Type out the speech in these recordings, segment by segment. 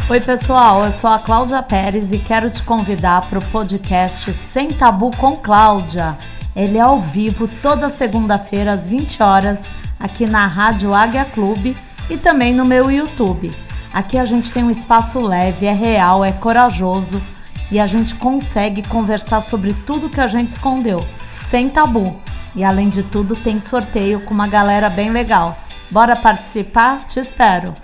Oi pessoal, eu sou a Cláudia Pérez e quero te convidar para o podcast Sem Tabu com Cláudia. Ele é ao vivo toda segunda-feira às 20 horas aqui na Rádio Águia Clube e também no meu YouTube. Aqui a gente tem um espaço leve, é real, é corajoso e a gente consegue conversar sobre tudo que a gente escondeu, sem tabu. E além de tudo tem sorteio com uma galera bem legal. Bora participar? Te espero!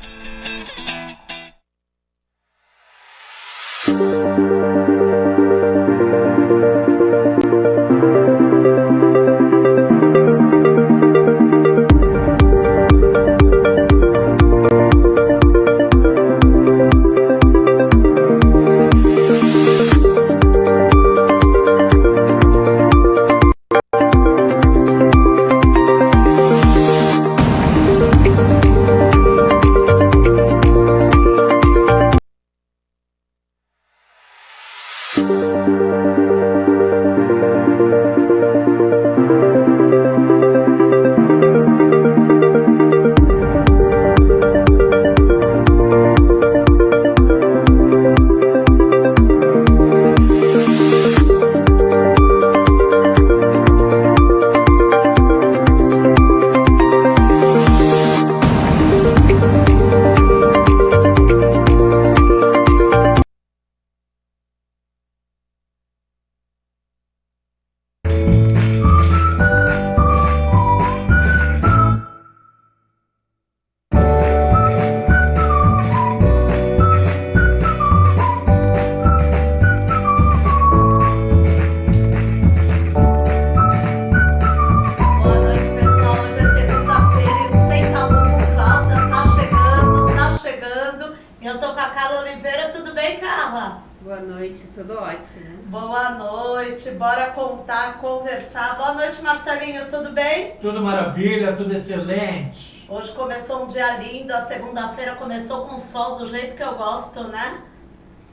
Conversar. Boa noite, Marcelinho, tudo bem? Tudo maravilha, tudo excelente. Hoje começou um dia lindo, a segunda-feira começou com sol do jeito que eu gosto, né?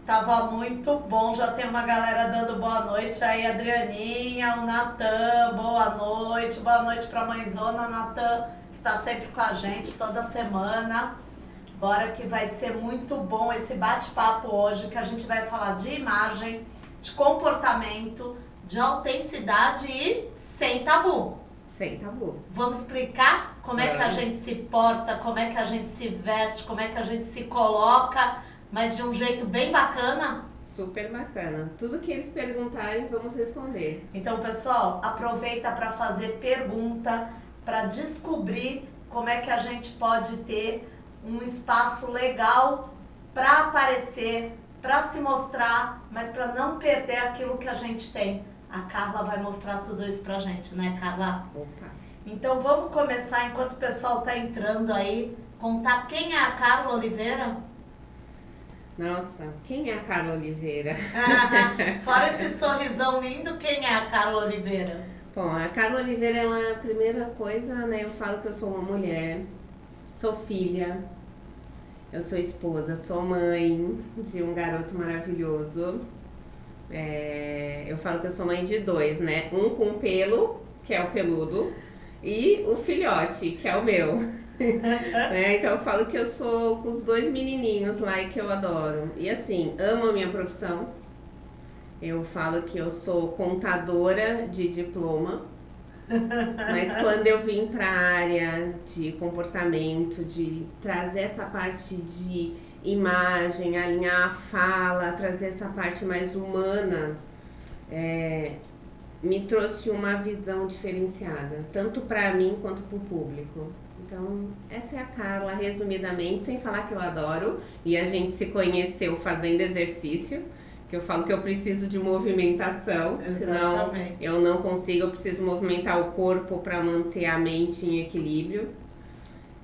Tava muito bom, já tem uma galera dando boa noite aí, Adrianinha, o Natan, boa noite pra mãezona, Natan, que tá sempre com a gente toda semana. Bora que vai ser muito bom esse bate-papo hoje, que a gente vai falar de imagem, de comportamento, de autenticidade e sem tabu. Sem tabu. Vamos explicar como é que a gente se porta, como é que a gente se veste, como é que a gente se coloca, mas de um jeito bem bacana? Super bacana. Tudo que eles perguntarem, vamos responder. Então, pessoal, aproveita para fazer pergunta, para descobrir como é que a gente pode ter um espaço legal para aparecer, para se mostrar, mas para não perder aquilo que a gente tem. A Carla vai mostrar tudo isso pra gente, né, Carla? Opa! Então vamos começar, enquanto o pessoal tá entrando aí, contar quem é a Carla Oliveira? Nossa, quem é a Carla Oliveira? Fora esse sorrisão lindo, quem é a Carla Oliveira? Bom, a Carla Oliveira é a primeira coisa, né? Eu falo que eu sou uma mulher, sou filha, eu sou esposa, sou mãe de um garoto maravilhoso. Eu falo que eu sou mãe de dois, né? Um com pelo, que é o peludo, e o filhote, que é o meu. Né? Então eu falo que eu sou com os dois menininhos lá e que eu adoro. E assim, amo a minha profissão. Eu falo que eu sou contadora de diploma. Mas quando eu vim para a área de comportamento, de trazer essa parte de imagem, alinhar a fala, trazer essa parte mais humana, me trouxe uma visão diferenciada, tanto para mim quanto para o público. Então, essa é a Carla, resumidamente, sem falar que eu adoro, e a gente se conheceu fazendo exercício, que eu falo que eu preciso de movimentação, senão eu não consigo, eu preciso movimentar o corpo para manter a mente em equilíbrio.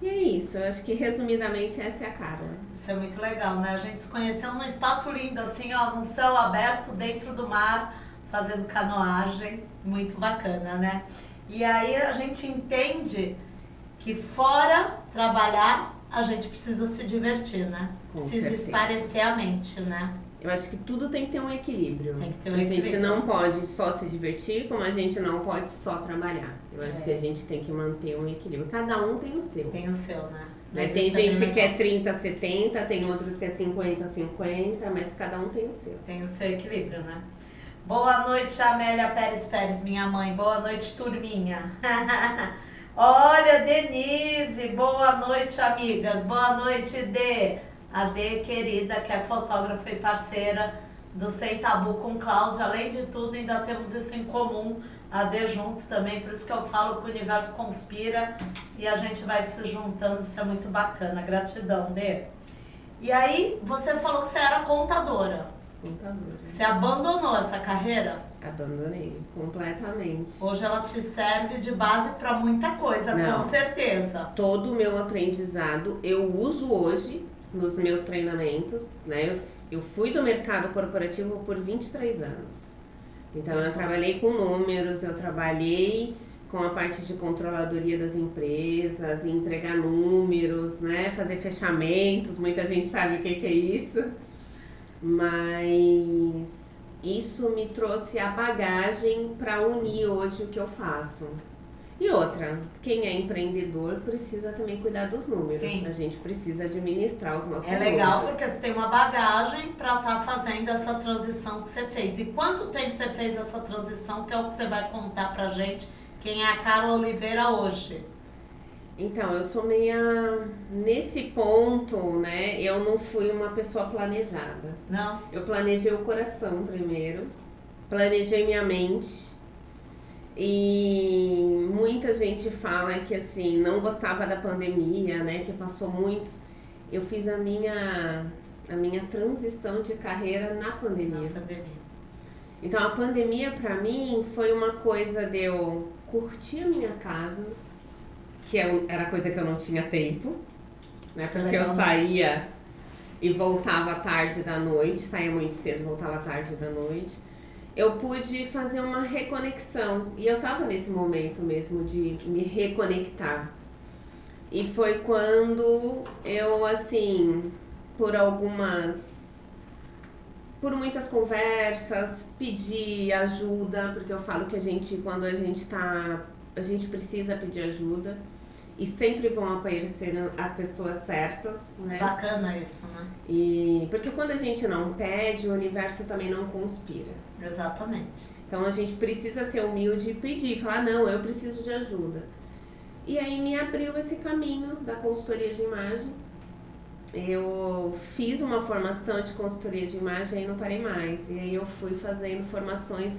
E é isso, eu acho que resumidamente essa é a Carla. Isso é muito legal, né? A gente se conheceu num espaço lindo, assim, ó, num céu aberto, dentro do mar, fazendo canoagem, muito bacana, né? E aí a gente entende que fora trabalhar, a gente precisa se divertir, né? Precisa espairecer a mente, né? Eu acho que tudo tem que ter um equilíbrio. Tem que ter um A gente equilíbrio. não pode só se divertir, como a gente não pode só trabalhar. Eu acho É. que a gente tem que manter um equilíbrio. Cada um tem o seu. Tem o seu, né? Mas Mas tem isso é gente bem que é legal. 30-70, tem outros que é 50-50, mas cada um tem o seu. Tem o seu equilíbrio, né? Boa noite, Amélia Pérez, minha mãe. Boa noite, turminha. Olha, Denise. Boa noite, amigas. Boa noite, Dê. A Dê, querida, que é fotógrafa e parceira do Sem Tabu com Cláudia. Além de tudo, ainda temos isso em comum. A Dê junto também, por isso que eu falo que o universo conspira e a gente vai se juntando, isso é muito bacana. Gratidão, Dê. E aí, você falou que você era contadora. Contadora. Você abandonou essa carreira? Abandonei completamente. Hoje ela te serve de base para muita coisa, Não. com certeza. Todo o meu aprendizado eu uso hoje nos meus treinamentos, né? Eu fui do mercado corporativo por 23 anos. Então eu trabalhei com números, eu trabalhei com a parte de controladoria das empresas, entregar números, né? Fazer fechamentos, muita gente sabe o que é isso. Mas isso me trouxe a bagagem para unir hoje o que eu faço. E outra, quem é empreendedor precisa também cuidar dos números. Sim. A gente precisa administrar os nossos É legal números. porque você tem uma bagagem para estar fazendo essa transição que você fez. E quanto tempo você fez essa transição, que é o que você vai contar pra gente, quem é a Carla Oliveira hoje? Então, eu sou meia... Nesse ponto, né, eu não fui uma pessoa planejada. Não? Eu planejei o coração primeiro, planejei minha mente. E muita gente fala que assim, não gostava da pandemia, né, que passou muitos. Eu fiz a minha transição de carreira na pandemia. Na pandemia. Então a pandemia pra mim foi uma coisa de eu curtir a minha casa, que era coisa que eu não tinha tempo, né, porque Legal, eu né? saía e voltava tarde da noite, saía muito cedo, voltava tarde da noite. Eu pude fazer uma reconexão e eu tava nesse momento mesmo de me reconectar. E foi quando eu, assim, por muitas conversas, pedi ajuda, porque eu falo que quando a gente precisa pedir ajuda e sempre vão aparecer as pessoas certas, né? Bacana isso, né? E porque quando a gente não pede, o universo também não conspira. Exatamente. Então a gente precisa ser humilde e pedir, falar, não, eu preciso de ajuda. E aí me abriu esse caminho da consultoria de imagem. Eu fiz uma formação de consultoria de imagem e não parei mais. E aí eu fui fazendo formações.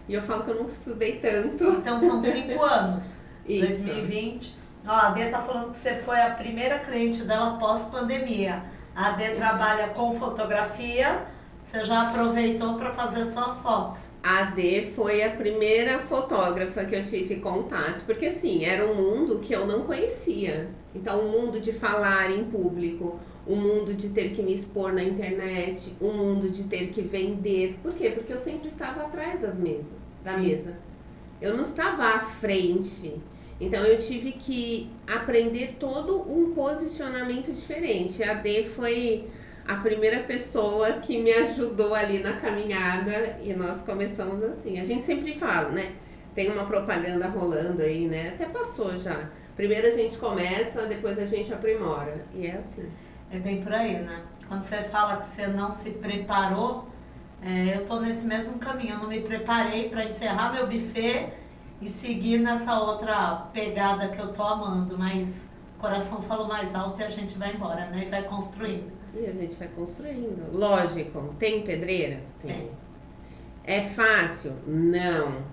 E eu falo que eu nunca estudei tanto. Então são 5 anos. Isso. 2020. Ó, a Dê tá falando que você foi a primeira cliente dela pós-pandemia. A Dê trabalha com fotografia. Você já aproveitou para fazer suas fotos. A Dê foi a primeira fotógrafa que eu tive contato, porque assim, era um mundo que eu não conhecia. Então, o mundo de falar em público, o mundo de ter que me expor na internet, o mundo de ter que vender. Por quê? Porque eu sempre estava atrás da mesa. Eu não estava à frente. Então, eu tive que aprender todo um posicionamento diferente. A Dê foi a primeira pessoa que me ajudou ali na caminhada e nós começamos assim. A gente sempre fala, né? Tem uma propaganda rolando aí, né? Até passou já. Primeiro a gente começa, depois a gente aprimora. E é assim. É bem por aí, né? Quando você fala que você não se preparou, eu tô nesse mesmo caminho. Eu não me preparei para encerrar meu buffet e seguir nessa outra pegada que eu tô amando. Mas o coração falou mais alto e a gente vai embora, né? E vai construindo. E a gente vai construindo. Lógico, tem pedreiras? Tem. É fácil? Não.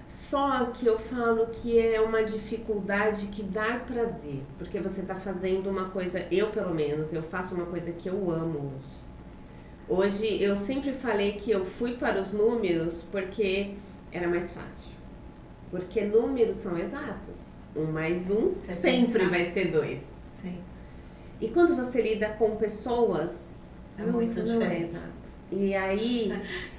Só que eu falo que é uma dificuldade que dá prazer. Porque você tá fazendo uma coisa, eu pelo menos, eu faço uma coisa que eu amo hoje. Hoje eu sempre falei que eu fui para os números porque era mais fácil. Porque números são exatos. 1 mais 1 Você sempre pensa. vai ser 2. Sim. E quando você lida com pessoas, É muito não é diferente. exato. E aí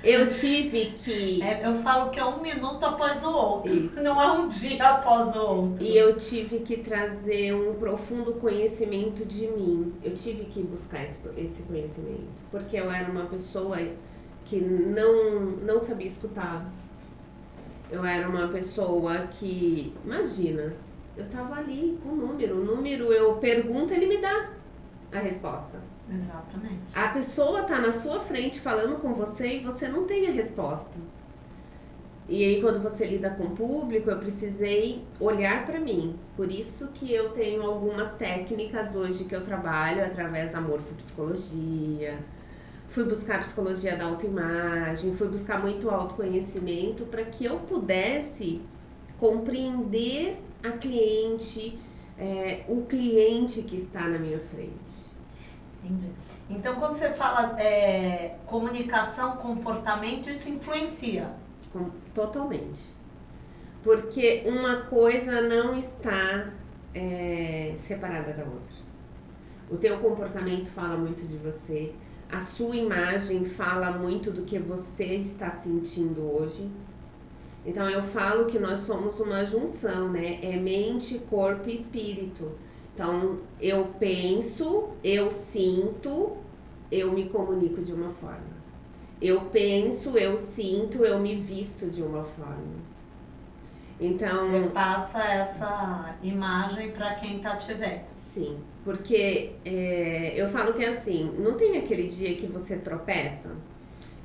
eu tive que... Eu falo que é um minuto após o outro, Isso. não é um dia após o outro. E eu tive que trazer um profundo conhecimento de mim. Eu tive que buscar esse conhecimento. Porque eu era uma pessoa que não sabia escutar. Eu era uma pessoa que, imagina, eu tava ali com o número eu pergunto, ele me dá a resposta. Exatamente. A pessoa tá na sua frente falando com você e você não tem a resposta. E aí quando você lida com o público, eu precisei olhar para mim. Por isso que eu tenho algumas técnicas hoje que eu trabalho através da morfopsicologia. Fui buscar a psicologia da autoimagem, fui buscar muito autoconhecimento para que eu pudesse compreender a cliente, o cliente que está na minha frente. Entendi. Então, quando você fala comunicação, comportamento, isso influencia? Totalmente. Porque uma coisa não está separada da outra. O teu comportamento fala muito de você, a sua imagem fala muito do que você está sentindo hoje. Então eu falo que nós somos uma junção, né? É mente, corpo e espírito. Então, eu penso, eu sinto, eu me comunico de uma forma. Eu penso, eu sinto, eu me visto de uma forma. Então... Você passa essa imagem para quem está te vendo. Sim, porque eu falo que é assim, não tem aquele dia que você tropeça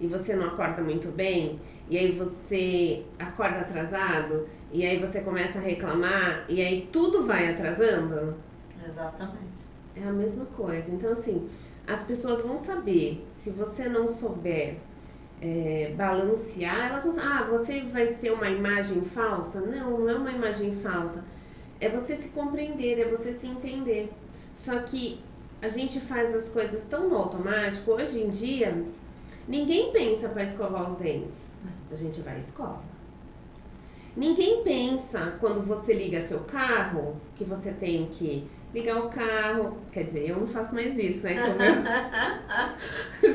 e você não acorda muito bem, e aí você acorda atrasado, e aí você começa a reclamar, e aí tudo vai atrasando? Exatamente. É a mesma coisa. Então, assim, as pessoas vão saber. Se você não souber balancear, elas vão... você vai ser uma imagem falsa? Não, não é uma imagem falsa. É você se compreender, é você se entender. Só que a gente faz as coisas tão no automático. Hoje em dia, ninguém pensa para escovar os dentes. A gente vai e escova. Ninguém pensa quando você liga seu carro, que você tem que ligar o carro, quer dizer, eu não faço mais isso, né?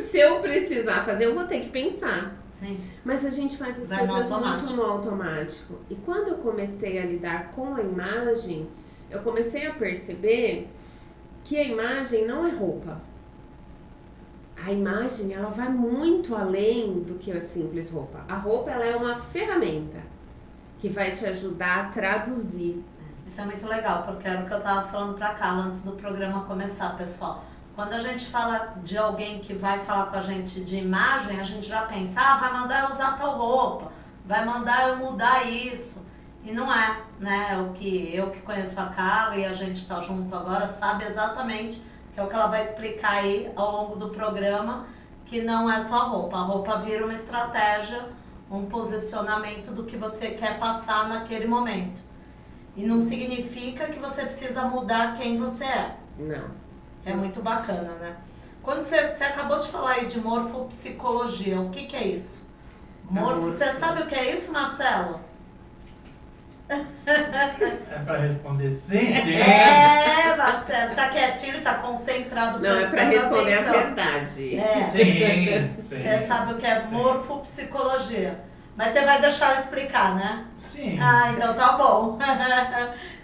Se eu precisar fazer, eu vou ter que pensar. Sim. Mas a gente faz as coisas muito no automático. E quando eu comecei a lidar com a imagem, eu comecei a perceber que a imagem não é roupa. A imagem, ela vai muito além do que a simples roupa. A roupa, ela é uma ferramenta que vai te ajudar a traduzir. Isso é muito legal, porque era o que eu estava falando para cá antes do programa começar, pessoal. Quando a gente fala de alguém que vai falar com a gente de imagem, a gente já pensa, vai mandar eu usar tal roupa, vai mandar eu mudar isso. E não é, né? O que eu que conheço a Carla e a gente tá junto agora sabe exatamente, que é o que ela vai explicar aí ao longo do programa, que não é só a roupa. A roupa vira uma estratégia, um posicionamento do que você quer passar naquele momento. E não significa que você precisa mudar quem você é. Não. É muito bacana, né? Quando você acabou de falar aí de morfopsicologia, o que é isso? Você sabe o que é isso, Marcelo? É pra responder sim, sim. Marcelo, tá quietinho, ele tá concentrado. Não, é pra responder atenção. a verdade. Sim. Você sabe o que é morfopsicologia. Mas você vai deixar ela explicar, né? Sim. Então tá bom.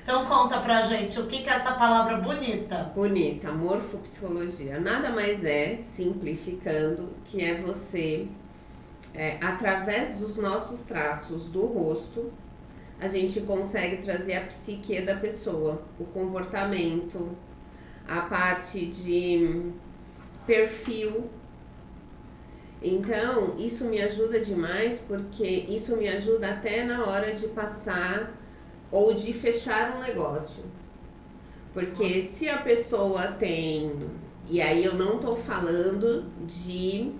Então conta pra gente, o que é essa palavra bonita? Bonita, morfopsicologia. Nada mais é, simplificando, que é você, através dos nossos traços do rosto, a gente consegue trazer a psique da pessoa, o comportamento, a parte de perfil. Então, isso me ajuda demais, porque isso me ajuda até na hora de passar ou de fechar um negócio. Porque se a pessoa tem, e aí eu não tô falando de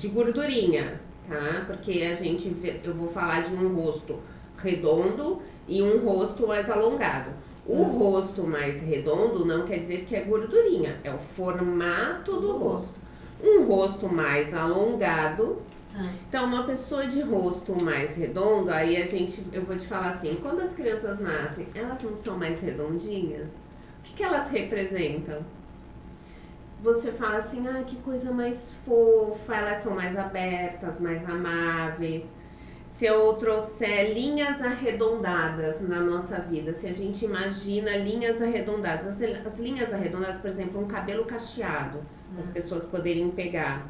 gordurinha, tá? Porque eu vou falar de um rosto redondo e um rosto mais alongado. O rosto mais redondo não quer dizer que é gordurinha, é o formato do rosto. Um rosto mais alongado. Então, uma pessoa de rosto mais redondo, aí eu vou te falar assim, quando as crianças nascem, elas não são mais redondinhas? O que elas representam? você fala assim, ah, que coisa mais fofa, elas são mais abertas, mais amáveis. Se eu trouxer linhas arredondadas na nossa vida, se a gente imagina linhas arredondadas, as linhas arredondadas, por exemplo, um cabelo cacheado, as pessoas poderem pegar.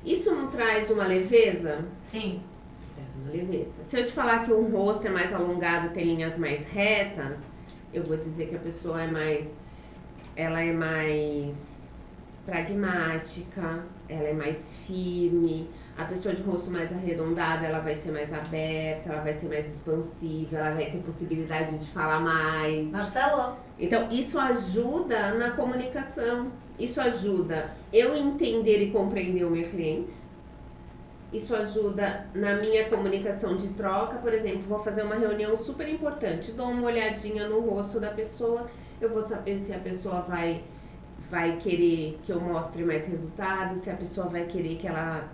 Isso não traz uma leveza? Sim. Traz uma leveza. Se eu te falar que o rosto é mais alongado, tem linhas mais retas, eu vou dizer que a pessoa ela é mais pragmática, ela é mais firme. A pessoa de rosto mais arredondado, ela vai ser mais aberta, ela vai ser mais expansiva, ela vai ter possibilidade de falar mais. Marcelo? Então, isso ajuda na comunicação. Isso ajuda eu entender e compreender o meu cliente. Isso ajuda na minha comunicação de troca. Por exemplo, vou fazer uma reunião super importante, dou uma olhadinha no rosto da pessoa, eu vou saber se a pessoa vai querer que eu mostre mais resultados, se a pessoa vai querer que ela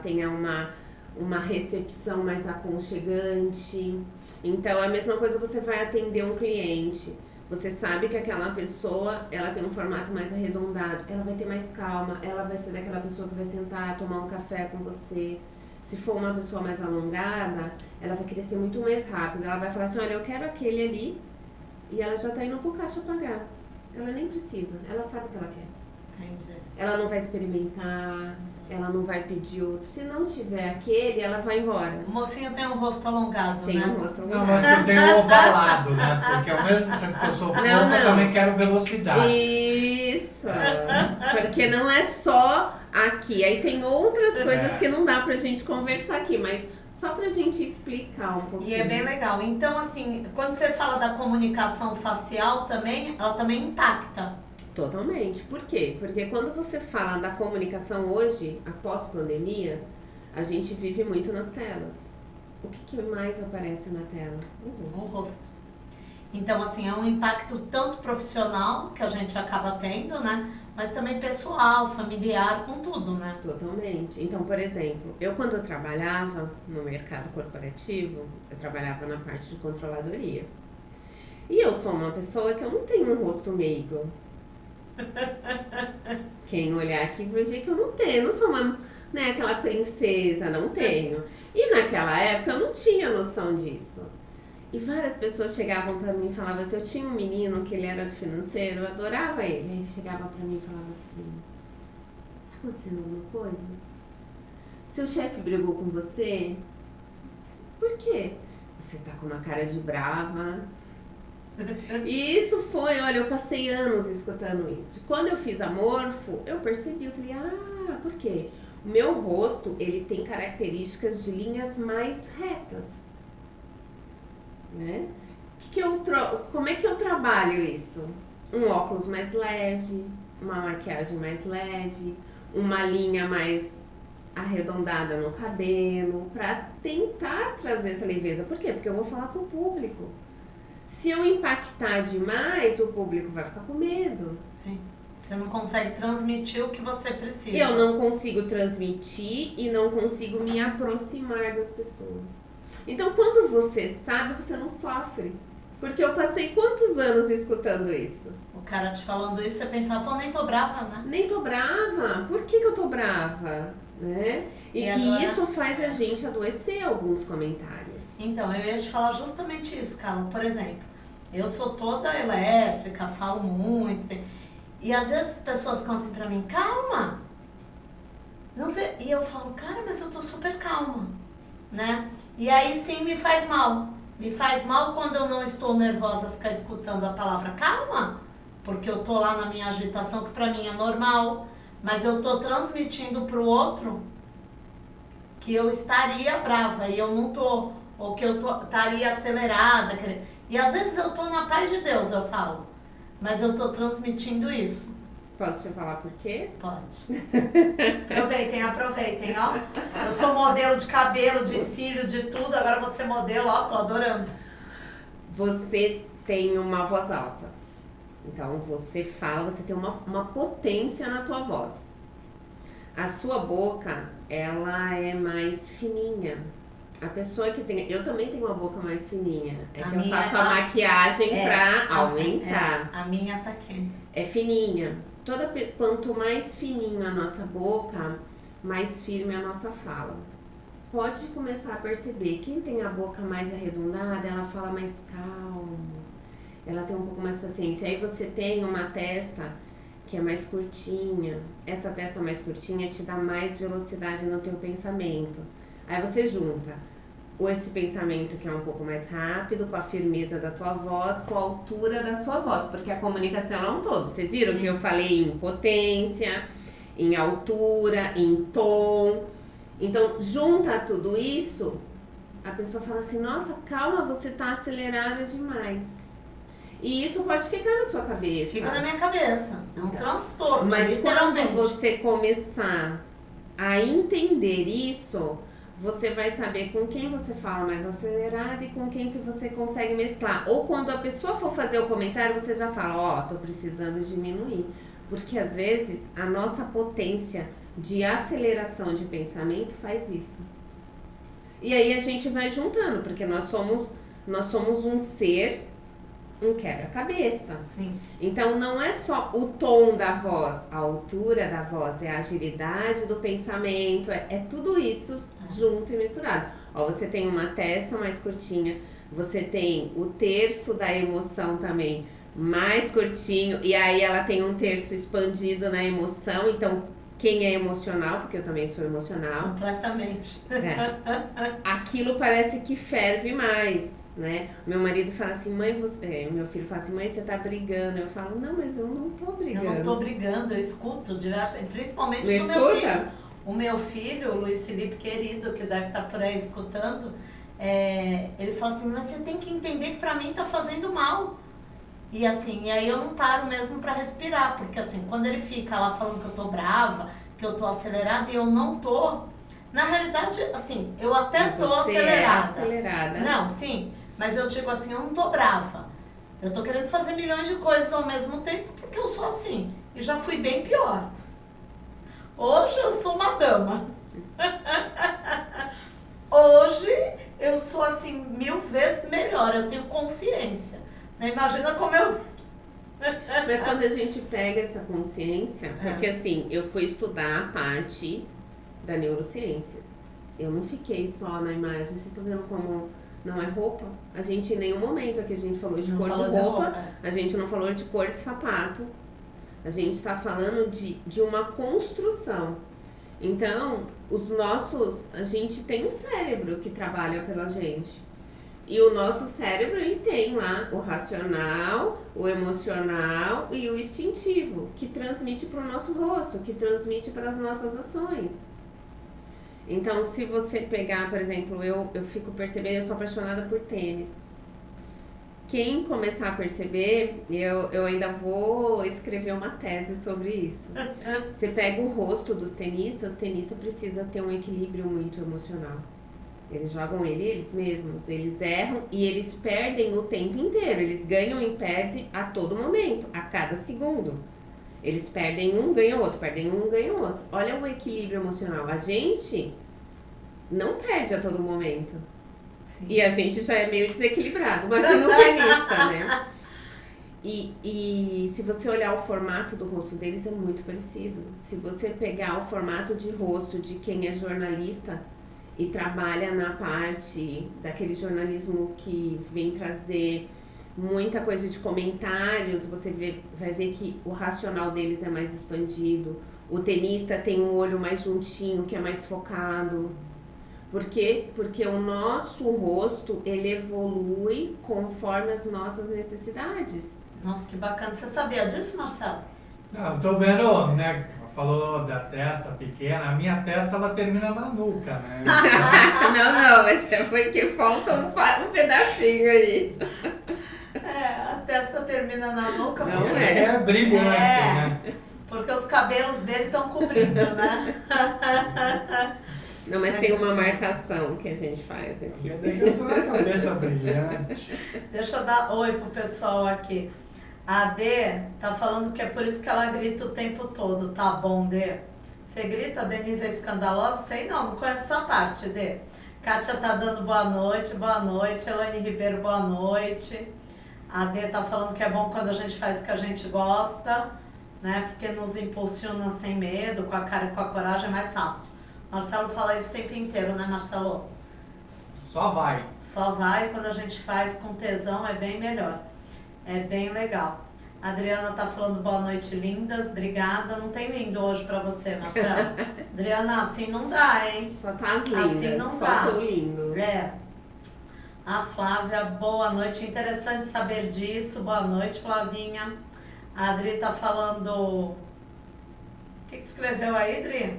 tenha uma recepção mais aconchegante. Então, é a mesma coisa, você vai atender um cliente. Você sabe que aquela pessoa, ela tem um formato mais arredondado, ela vai ter mais calma, ela vai ser daquela pessoa que vai sentar, tomar um café com você. Se for uma pessoa mais alongada, ela vai querer ser muito mais rápida. Ela vai falar assim, olha, eu quero aquele ali, e ela já tá indo pro caixa pagar. Ela nem precisa, ela sabe o que ela quer. Entendi. Ela não vai experimentar, ela não vai pedir outro. Se não tiver aquele, ela vai embora. O mocinho tem um rosto alongado, Tem né? um rosto Não, alongado. mas eu tenho ovalado, né? Porque ao mesmo tempo que eu sou fofa, eu também quero velocidade. Isso! Porque não é só aqui. Aí tem outras coisas que não dá pra gente conversar aqui, mas só pra gente explicar um pouquinho. E é bem legal. Então, assim, quando você fala da comunicação facial também, ela também impacta. Totalmente. Por quê? Porque quando você fala da comunicação hoje, após pandemia, a gente vive muito nas telas. O que mais aparece na tela? O rosto. Então, assim, é um impacto tanto profissional, que a gente acaba tendo, né? Mas também pessoal, familiar, com tudo, né? Totalmente. Então, por exemplo, quando eu trabalhava no mercado corporativo, eu trabalhava na parte de controladoria. E eu sou uma pessoa que eu não tenho um rosto meigo. Quem olhar aqui vai ver que eu não tenho, eu não sou uma, né, aquela princesa, não tenho. E naquela época eu não tinha noção disso. E várias pessoas chegavam pra mim e falavam assim, eu tinha um menino que ele era do financeiro, eu adorava ele. Aí ele chegava pra mim e falava assim, tá acontecendo alguma coisa? Seu chefe brigou com você? Por quê? Você tá com uma cara de brava. E isso foi, olha, eu passei anos escutando isso. Quando eu fiz a morfo, eu percebi, eu falei, por quê? O meu rosto, ele tem características de linhas mais retas, né? Como é que eu trabalho isso? Um óculos mais leve, uma maquiagem mais leve, uma linha mais arredondada no cabelo, pra tentar trazer essa leveza. Por quê? Porque eu vou falar com o público. Se eu impactar demais, o público vai ficar com medo. Sim. Você não consegue transmitir o que você precisa. Eu não consigo transmitir e não consigo me aproximar das pessoas. Então, quando você sabe, você não sofre. Porque eu passei quantos anos escutando isso? O cara te falando isso, você pensava, pô, nem tô brava, né? Nem tô brava. Por que eu tô brava? Né? E agora... isso faz a gente adoecer alguns comentários. Então, eu ia te falar justamente isso, Carla. Por exemplo, eu sou toda elétrica, falo muito. E às vezes as pessoas ficam assim pra mim, calma. Não sei. E eu falo, cara, mas eu tô super calma, né? E aí sim me faz mal. Me faz mal quando eu não estou nervosa ficar escutando a palavra calma, porque eu tô lá na minha agitação, que pra mim é normal, mas eu tô transmitindo pro outro que eu estaria brava e eu não tô, ou que eu estaria acelerada. E às vezes eu tô na paz de Deus, eu falo, mas eu tô transmitindo isso. Posso te falar por quê? Pode. Aproveitem, ó. Eu sou modelo de cabelo, de cílio, de tudo. Agora você modelo, ó, tô adorando. Você tem uma voz alta. Então, você fala, você tem uma potência na tua voz. A sua boca, ela é mais fininha. A pessoa que tem... Eu também tenho uma boca mais fininha. É que eu faço a maquiagem pra aumentar. A minha tá aqui. É fininha. Quanto mais fininho a nossa boca, mais firme a nossa fala. Pode começar a perceber, quem tem a boca mais arredondada, ela fala mais calmo, ela tem um pouco mais paciência. Aí você tem uma testa que é mais curtinha, essa testa mais curtinha te dá mais velocidade no teu pensamento. Aí você junta esse pensamento que é um pouco mais rápido, com a firmeza da tua voz, com a altura da sua voz, porque a comunicação é um todo. Vocês viram que eu falei em potência, em altura, em tom. Então, junta tudo isso, a pessoa fala assim, nossa, calma, você tá acelerada demais. E isso pode ficar na sua cabeça. Fica na minha cabeça, é um transtorno. Mas quando você começar a entender isso, você vai saber com quem você fala mais acelerado e com quem que você consegue mesclar. Ou quando a pessoa for fazer o comentário, você já fala, tô precisando diminuir. Porque às vezes a nossa potência de aceleração de pensamento faz isso. E aí a gente vai juntando, porque nós somos um ser, um quebra-cabeça. Sim. Então não é só o tom da voz, a altura da voz, é a agilidade do pensamento, é tudo isso junto e misturado. Ó, você tem uma testa mais curtinha, você tem o terço da emoção também mais curtinho, e aí ela tem um terço expandido na emoção, então quem é emocional, porque eu também sou emocional. Completamente. Aquilo parece que ferve mais, né? Meu marido fala assim, meu filho fala assim, mãe, você tá brigando. Eu falo, não, mas eu não tô brigando. Eu não tô brigando, eu escuto diversas, principalmente do meu filho. O meu filho, o Luiz Felipe querido, que deve estar por aí escutando, ele fala assim, mas você tem que entender que pra mim tá fazendo mal. E assim, e aí eu não paro mesmo pra respirar, porque assim, quando ele fica lá falando que eu tô brava, que eu tô acelerada, e eu não tô, na realidade, assim, eu até tô acelerada. Não, sim, mas eu digo assim, eu não tô brava. Eu tô querendo fazer milhões de coisas ao mesmo tempo, porque eu sou assim, e já fui bem pior. Hoje eu sou uma dama. Hoje eu sou assim 1000 vezes melhor, eu tenho consciência. Imagina como eu... Mas quando a gente pega essa consciência, porque assim, eu fui estudar a parte da neurociências. Eu não fiquei só na imagem, vocês estão vendo como não é roupa? A gente em nenhum momento aqui a gente falou de cor de roupa, a gente não falou de cor de sapato. A gente está falando de uma construção. Então, a gente tem um cérebro que trabalha pela gente. E o nosso cérebro, ele tem lá o racional, o emocional e o instintivo, que transmite para o nosso rosto, que transmite para as nossas ações. Então, se você pegar, por exemplo, eu fico percebendo, eu sou apaixonada por tênis. Quem começar a perceber, eu ainda vou escrever uma tese sobre isso. Você pega o rosto dos tenistas, o tenista precisa ter um equilíbrio muito emocional. Eles jogam eles mesmos, eles erram e eles perdem o tempo inteiro. Eles ganham e perdem a todo momento, a cada segundo. Eles perdem um, ganham outro, perdem um, ganham outro. Olha o equilíbrio emocional. A gente não perde a todo momento. Sim. E a gente já é meio desequilibrado. Imagina um tenista, né? E se você olhar o formato do rosto deles, é muito parecido. Se você pegar o formato de rosto de quem é jornalista e trabalha na parte daquele jornalismo que vem trazer muita coisa de comentários, você vai ver que o racional deles é mais expandido. O tenista tem um olho mais juntinho, que é mais focado. Por quê? Porque o nosso rosto, ele evolui conforme as nossas necessidades. Nossa, que bacana. Você sabia disso, Marcelo? Não, eu tô vendo, né? Falou da testa pequena, a minha testa ela termina na nuca, né? Não, mas é porque falta um pedacinho aí. A testa termina na nuca. Não porque é brilhante, né? Porque os cabelos dele estão cobrindo, né? Não, mas tem uma marcação que a gente faz aqui. Deixa eu só a cabeça brilhante. Deixa eu dar oi pro pessoal aqui. A Dê tá falando que é por isso que ela grita o tempo todo. Tá bom, Dê? Você grita, a Denise é escandalosa? Sei não conheço essa parte, Dê. Kátia tá dando boa noite. Elaine Ribeiro, boa noite. A Dê tá falando que é bom quando a gente faz o que a gente gosta. né? Porque nos impulsiona sem medo, com a cara e com a coragem é mais fácil. Marcelo fala isso o tempo inteiro, né, Marcelo? Só vai. Só vai, quando a gente faz com tesão é bem melhor. É bem legal. A Adriana tá falando boa noite, lindas. Obrigada. Não tem lindo hoje pra você, Marcelo. Adriana, assim não dá, hein? Só tá as lindas. Assim não dá. Falta o lindo. É. A Flávia, boa noite. Interessante saber disso. Boa noite, Flavinha. A Adri tá falando... O que que escreveu aí, Adri?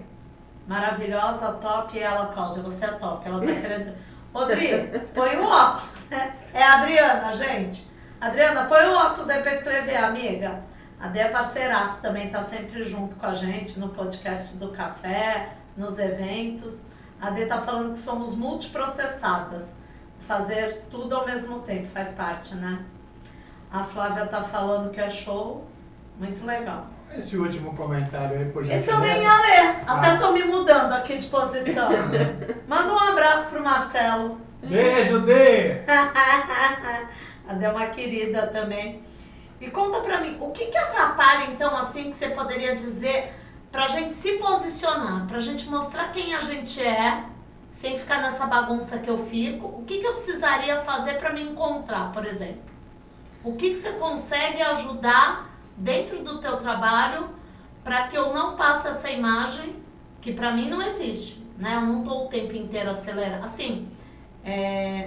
Maravilhosa, top. E ela, Cláudia, você é top. Ela tá querendo... Ô, Adri, põe o óculos, né? É a Adriana, gente. Adriana, põe o óculos aí pra escrever, amiga. A Dê é parceiraça também, tá sempre junto com a gente no podcast do café, nos eventos. A Dê tá falando que somos multiprocessadas. Fazer tudo ao mesmo tempo, faz parte, né? A Flávia tá falando que é show. Muito legal. Esse último comentário aí, por Esse eu gentileza. nem ia ler. Até tô me mudando aqui de posição. Manda um abraço pro Marcelo. Beijo, Dê! A Dê é uma querida também. E conta pra mim, o que que atrapalha então, assim, que você poderia dizer pra gente se posicionar, pra gente mostrar quem a gente é, sem ficar nessa bagunça que eu fico? O que que eu precisaria fazer pra me encontrar, por exemplo? O que que você consegue ajudar dentro do teu trabalho pra que eu não passe essa imagem que pra mim não existe, né? Eu não tô o tempo inteiro acelerada. Assim,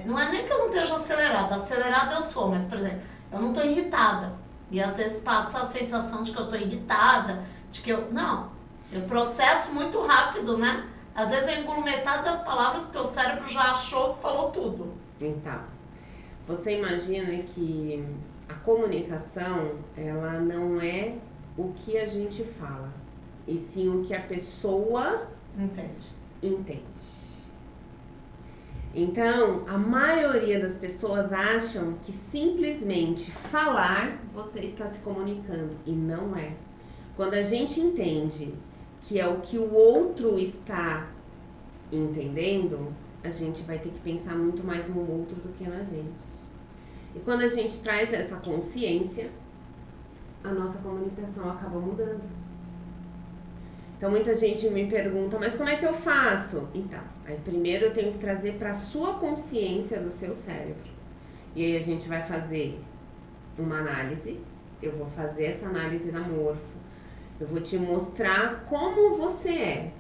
não é nem que eu não esteja acelerada eu sou, mas, por exemplo, eu não tô irritada. E às vezes passa a sensação de que eu tô irritada, de que eu... Não, eu processo muito rápido, né? Às vezes eu engulo metade das palavras porque o cérebro já achou que falou tudo. Então, você imagina que a comunicação, ela não é o que a gente fala, e sim o que a pessoa entende. Então, a maioria das pessoas acham que simplesmente falar você está se comunicando, e não é. Quando a gente entende que é o que o outro está entendendo, a gente vai ter que pensar muito mais no outro do que na gente. E quando a gente traz essa consciência, a nossa comunicação acaba mudando. Então muita gente me pergunta, mas como é que eu faço? Então, aí primeiro eu tenho que trazer para a sua consciência do seu cérebro. E aí a gente vai fazer uma análise, eu vou fazer essa análise na Morfo, eu vou te mostrar como você é.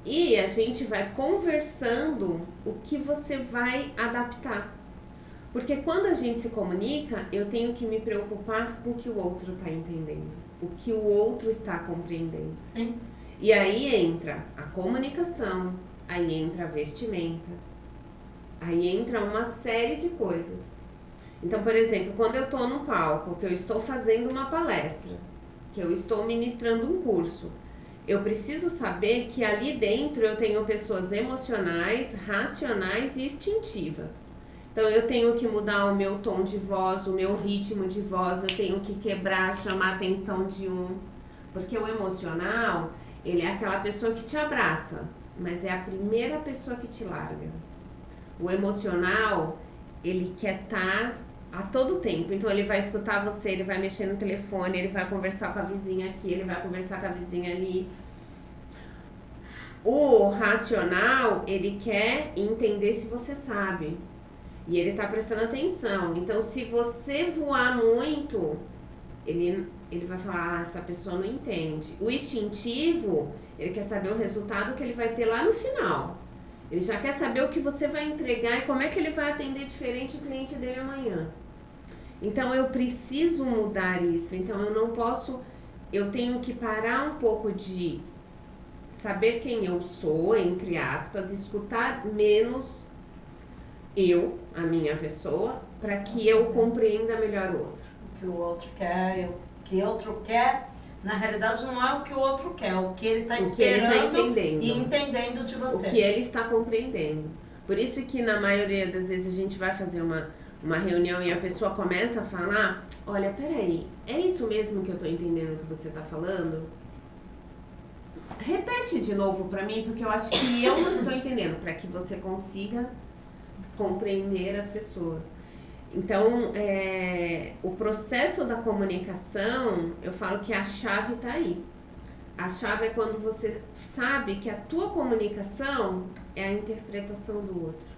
E a gente vai conversando o que você vai adaptar. Porque quando a gente se comunica, eu tenho que me preocupar com o que o outro está entendendo, o que o outro está compreendendo. Sim. E aí entra a comunicação, aí entra a vestimenta, aí entra uma série de coisas. Então, por exemplo, quando eu estou no palco, que eu estou fazendo uma palestra, que eu estou ministrando um curso, eu preciso saber que ali dentro eu tenho pessoas emocionais, racionais e instintivas. Então eu tenho que mudar o meu tom de voz, o meu ritmo de voz, eu tenho que quebrar, chamar a atenção de um. Porque o emocional, ele é aquela pessoa que te abraça, mas é a primeira pessoa que te larga. O emocional, ele quer estar a todo tempo. Então ele vai escutar você, ele vai mexer no telefone, ele vai conversar com a vizinha aqui, ele vai conversar com a vizinha ali. O racional, ele quer entender se você sabe. E ele tá prestando atenção. Então, se você voar muito, ele vai falar, essa pessoa não entende. O instintivo, ele quer saber o resultado que ele vai ter lá no final. Ele já quer saber o que você vai entregar e como é que ele vai atender diferente o cliente dele amanhã. Então, eu preciso mudar isso. Então, eu tenho que parar um pouco de saber quem eu sou, entre aspas, escutar menos a minha pessoa, para que eu compreenda melhor o outro. O que o outro quer, o que o outro quer, na realidade não é o que o outro quer, é o que ele está esperando e entendendo de você. O que ele está compreendendo. Por isso que na maioria das vezes a gente vai fazer uma reunião e a pessoa começa a falar, olha, peraí, é isso mesmo que eu estou entendendo que você está falando? Repete de novo para mim, porque eu acho que eu não estou entendendo, para que você consiga compreender as pessoas. Então, o processo da comunicação, eu falo que a chave está aí. A chave é quando você sabe que a tua comunicação é a interpretação do outro.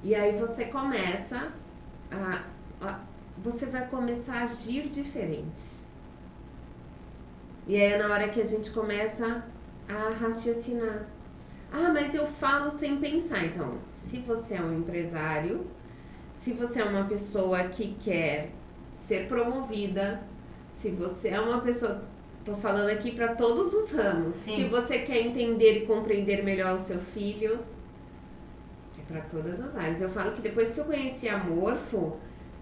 E aí você começa você vai começar a agir diferente. E aí é na hora que a gente começa a raciocinar. Ah, mas eu falo sem pensar. Então, se você é um empresário, se você é uma pessoa que quer ser promovida, se você é uma pessoa... Tô falando aqui para todos os ramos. Sim. Se você quer entender e compreender melhor o seu filho, é para todas as áreas. Eu falo que depois que eu conheci a Morfo,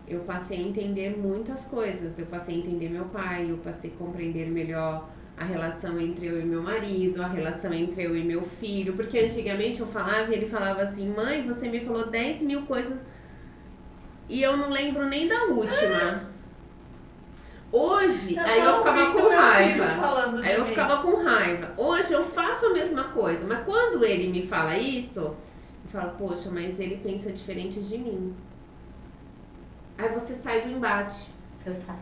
eu passei a entender muitas coisas. Eu passei a entender meu pai, eu passei a compreender melhor a relação entre eu e meu marido, a relação entre eu e meu filho. Porque antigamente eu falava e ele falava assim, mãe, você me falou 10 mil coisas e eu não lembro nem da última. Hoje, aí eu ficava com raiva. Aí eu ficava com raiva. Hoje eu faço a mesma coisa, mas quando ele me fala isso, eu falo, poxa, mas ele pensa diferente de mim. Aí você sai do embate. Você sai.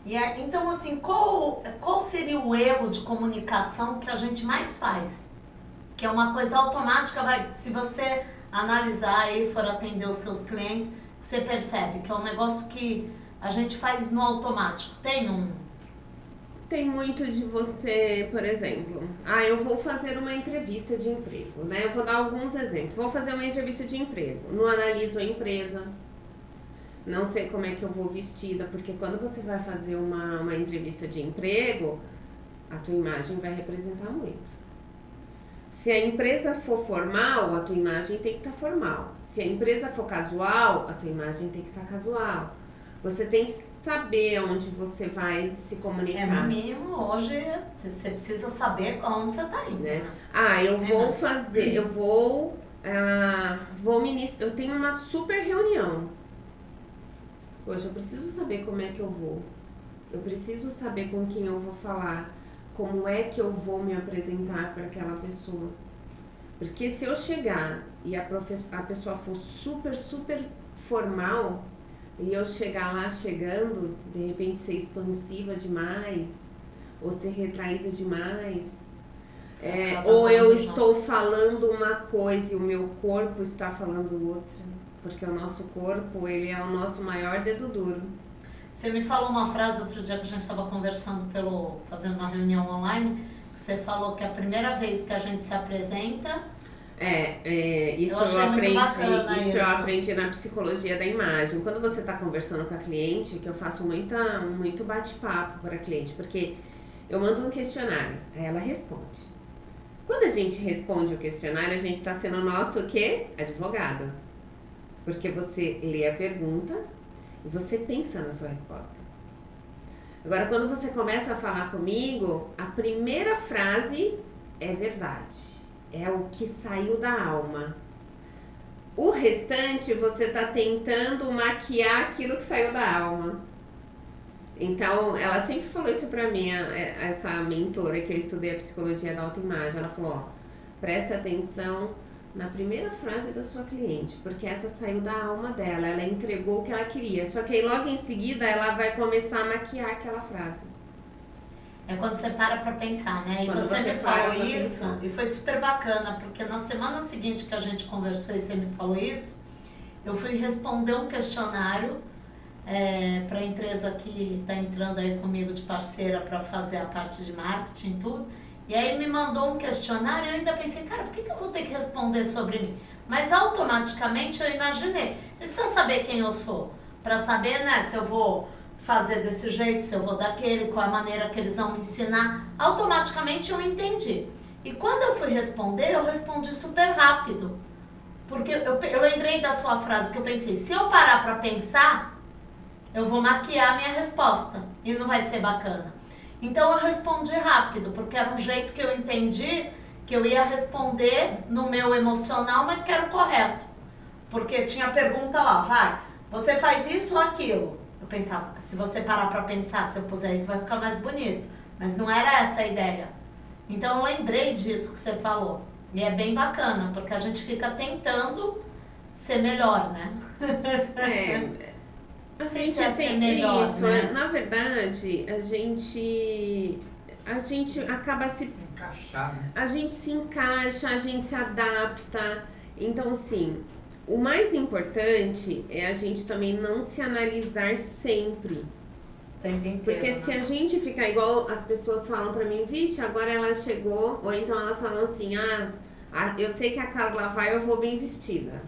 E então, assim, qual seria o erro de comunicação que a gente mais faz? Que é uma coisa automática, se você analisar e for atender os seus clientes, você percebe que é um negócio que a gente faz no automático. Tem muito de você, por exemplo, eu vou fazer uma entrevista de emprego, né? Eu vou dar alguns exemplos. Vou fazer uma entrevista de emprego. Não analiso a empresa, não sei como é que eu vou vestida, porque quando você vai fazer uma entrevista de emprego, a tua imagem vai representar muito. Se a empresa for formal, a tua imagem tem que estar formal. Se a empresa for casual, a tua imagem tem que estar casual. Você tem que saber onde você vai se comunicar. No mínimo, hoje, você precisa saber onde você está indo. Né? Eu vou fazer, eu ministrar, eu tenho uma super reunião. Poxa, eu preciso saber como é que eu vou. Eu preciso saber com quem eu vou falar. Como é que eu vou me apresentar para aquela pessoa. Porque se eu chegar e a pessoa for super, super formal... E eu chegar lá chegando, de repente ser expansiva demais, ou ser retraída demais, ou eu estou falando uma coisa e o meu corpo está falando outra, porque o nosso corpo, ele é o nosso maior dedo duro. Você me falou uma frase outro dia que a gente estava conversando fazendo uma reunião online, você falou que a primeira vez que a gente se apresenta... Isso eu aprendi na psicologia da imagem. Quando você está conversando com a cliente, que eu faço muito bate-papo para a cliente, porque eu mando um questionário, aí ela responde. Quando a gente responde o questionário, a gente está sendo nosso o quê? Advogado. Porque você lê a pergunta e você pensa na sua resposta. Agora, quando você começa a falar comigo, a primeira frase é verdade. É o que saiu da alma. O restante, você está tentando maquiar aquilo que saiu da alma. Então, ela sempre falou isso pra mim, essa mentora que eu estudei a psicologia da autoimagem. Ela falou, presta atenção na primeira frase da sua cliente, porque essa saiu da alma dela, ela entregou o que ela queria. Só que aí logo em seguida, ela vai começar a maquiar aquela frase. É quando você para pra pensar, né? E você me falou isso, e foi super bacana, porque na semana seguinte que a gente conversou e você me falou isso, eu fui responder um questionário para a empresa que está entrando aí comigo de parceira para fazer a parte de marketing e tudo. E aí me mandou um questionário e eu ainda pensei, cara, por que eu vou ter que responder sobre mim? Mas automaticamente eu imaginei, ele precisa saber quem eu sou, para saber, né, se eu vou fazer desse jeito, se eu vou daquele, qual a maneira que eles vão me ensinar. Automaticamente eu entendi. E quando eu fui responder, eu respondi super rápido. Porque eu lembrei da sua frase que eu pensei, se eu parar para pensar, eu vou maquiar a minha resposta e não vai ser bacana. Então eu respondi rápido, porque era um jeito que eu entendi que eu ia responder no meu emocional, mas que era o correto. Porque tinha pergunta lá, você faz isso ou aquilo? Eu pensava, se você parar pra pensar, se eu puser isso vai ficar mais bonito. Mas não era essa a ideia. Então eu lembrei disso que você falou. E é bem bacana, porque a gente fica tentando ser melhor, né? A Sei gente se é ser tem melhor, isso, né? na verdade, a gente acaba Se encaixar, né? a gente se encaixa, a gente se adapta. Então, assim, o mais importante é a gente também não se analisar sempre. O tempo inteiro, Porque né? se a gente ficar igual as pessoas falam pra mim, vixe, agora ela chegou, ou então elas falam assim, eu sei que a Carla vai, eu vou bem vestida.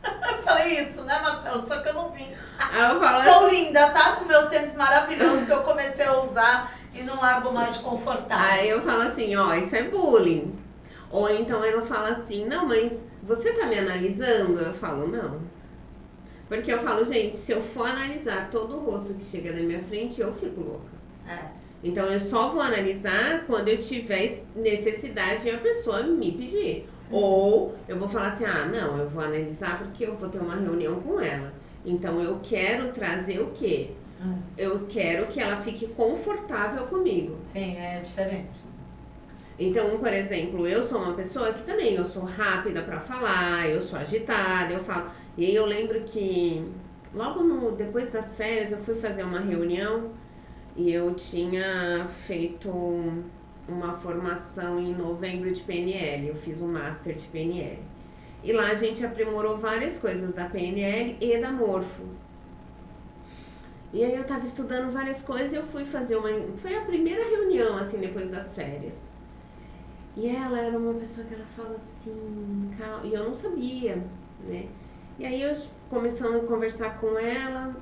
Eu falei isso, né, Marcelo? Só que eu não vim. Aí eu falo Estou linda, tá? Com o meu tênis maravilhoso que eu comecei a usar e não largo mais de confortável. Aí eu falo assim, ó, isso é bullying. Ou então ela fala assim, não, mas você tá me analisando? Eu falo, não. Porque eu falo, gente, se eu for analisar todo o rosto que chega na minha frente, eu fico louca. Então eu só vou analisar quando eu tiver necessidade e a pessoa me pedir. Sim. Ou eu vou falar assim, não, eu vou analisar porque eu vou ter uma reunião com ela. Então eu quero trazer o quê? Eu quero que ela fique confortável comigo. Sim, é diferente. Então, por exemplo, eu sou uma pessoa que também, eu sou rápida pra falar, eu sou agitada, eu falo. E aí eu lembro que logo depois das férias eu fui fazer uma reunião e eu tinha feito uma formação em novembro de PNL, eu fiz um Master de PNL. E lá a gente aprimorou várias coisas da PNL e da Morfo. E aí eu tava estudando várias coisas e eu fui fazer foi a primeira reunião, assim, depois das férias. E ela era uma pessoa que ela fala assim, calma, e eu não sabia, né? E aí eu começamos a conversar com ela,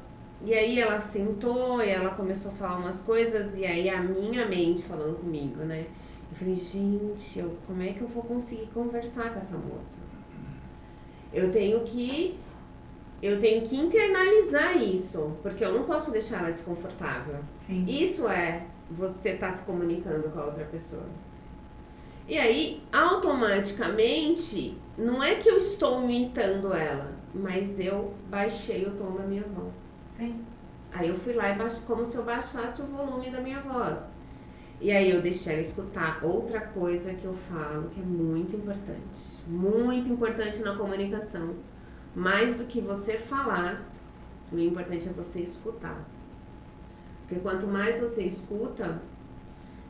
e aí ela sentou e ela começou a falar umas coisas, e aí a minha mente falando comigo, né? Eu falei, gente, como é que eu vou conseguir conversar com essa moça? Eu tenho que internalizar isso, porque eu não posso deixar ela desconfortável. Sim. Isso é você estar se comunicando com a outra pessoa. E aí, automaticamente, não é que eu estou imitando ela, mas eu baixei o tom da minha voz. Sim. Aí eu fui lá e baixei, como se eu baixasse o volume da minha voz. E aí eu deixei ela escutar outra coisa que eu falo, que é muito importante na comunicação. Mais do que você falar, o importante é você escutar. Porque quanto mais você escuta,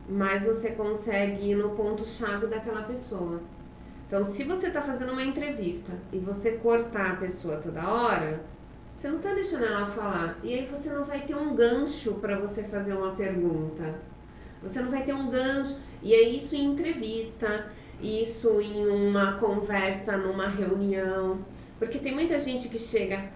mais você consegue ir no ponto-chave daquela pessoa. Então, se você está fazendo uma entrevista e você cortar a pessoa toda hora, você não está deixando ela falar. E aí você não vai ter um gancho para você fazer uma pergunta. Você não vai ter um gancho. E é isso em entrevista, isso em uma conversa, numa reunião. Porque tem muita gente que chega...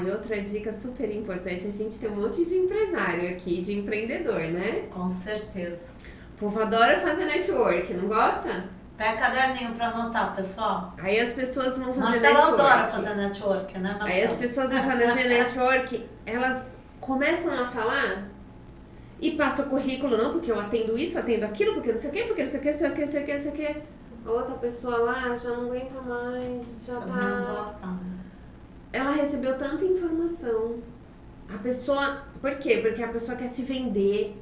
e outra dica super importante, a gente tem um monte de empresário aqui, de empreendedor, né? Com certeza. O povo adora fazer network, não gosta? Pega caderninho pra anotar, pessoal. Aí as pessoas vão fazer Marcelo network. adora fazer network, né, Marcelo? Aí as pessoas vão fazer network, elas começam a falar e passam o currículo, não, porque eu atendo isso, atendo aquilo, porque não sei o quê, porque não sei o quê, não sei o quê, não sei o quê, não sei o quê. A outra pessoa lá já não aguenta mais, já tá... Ela recebeu tanta informação. A pessoa... Por quê? Porque a pessoa quer se vender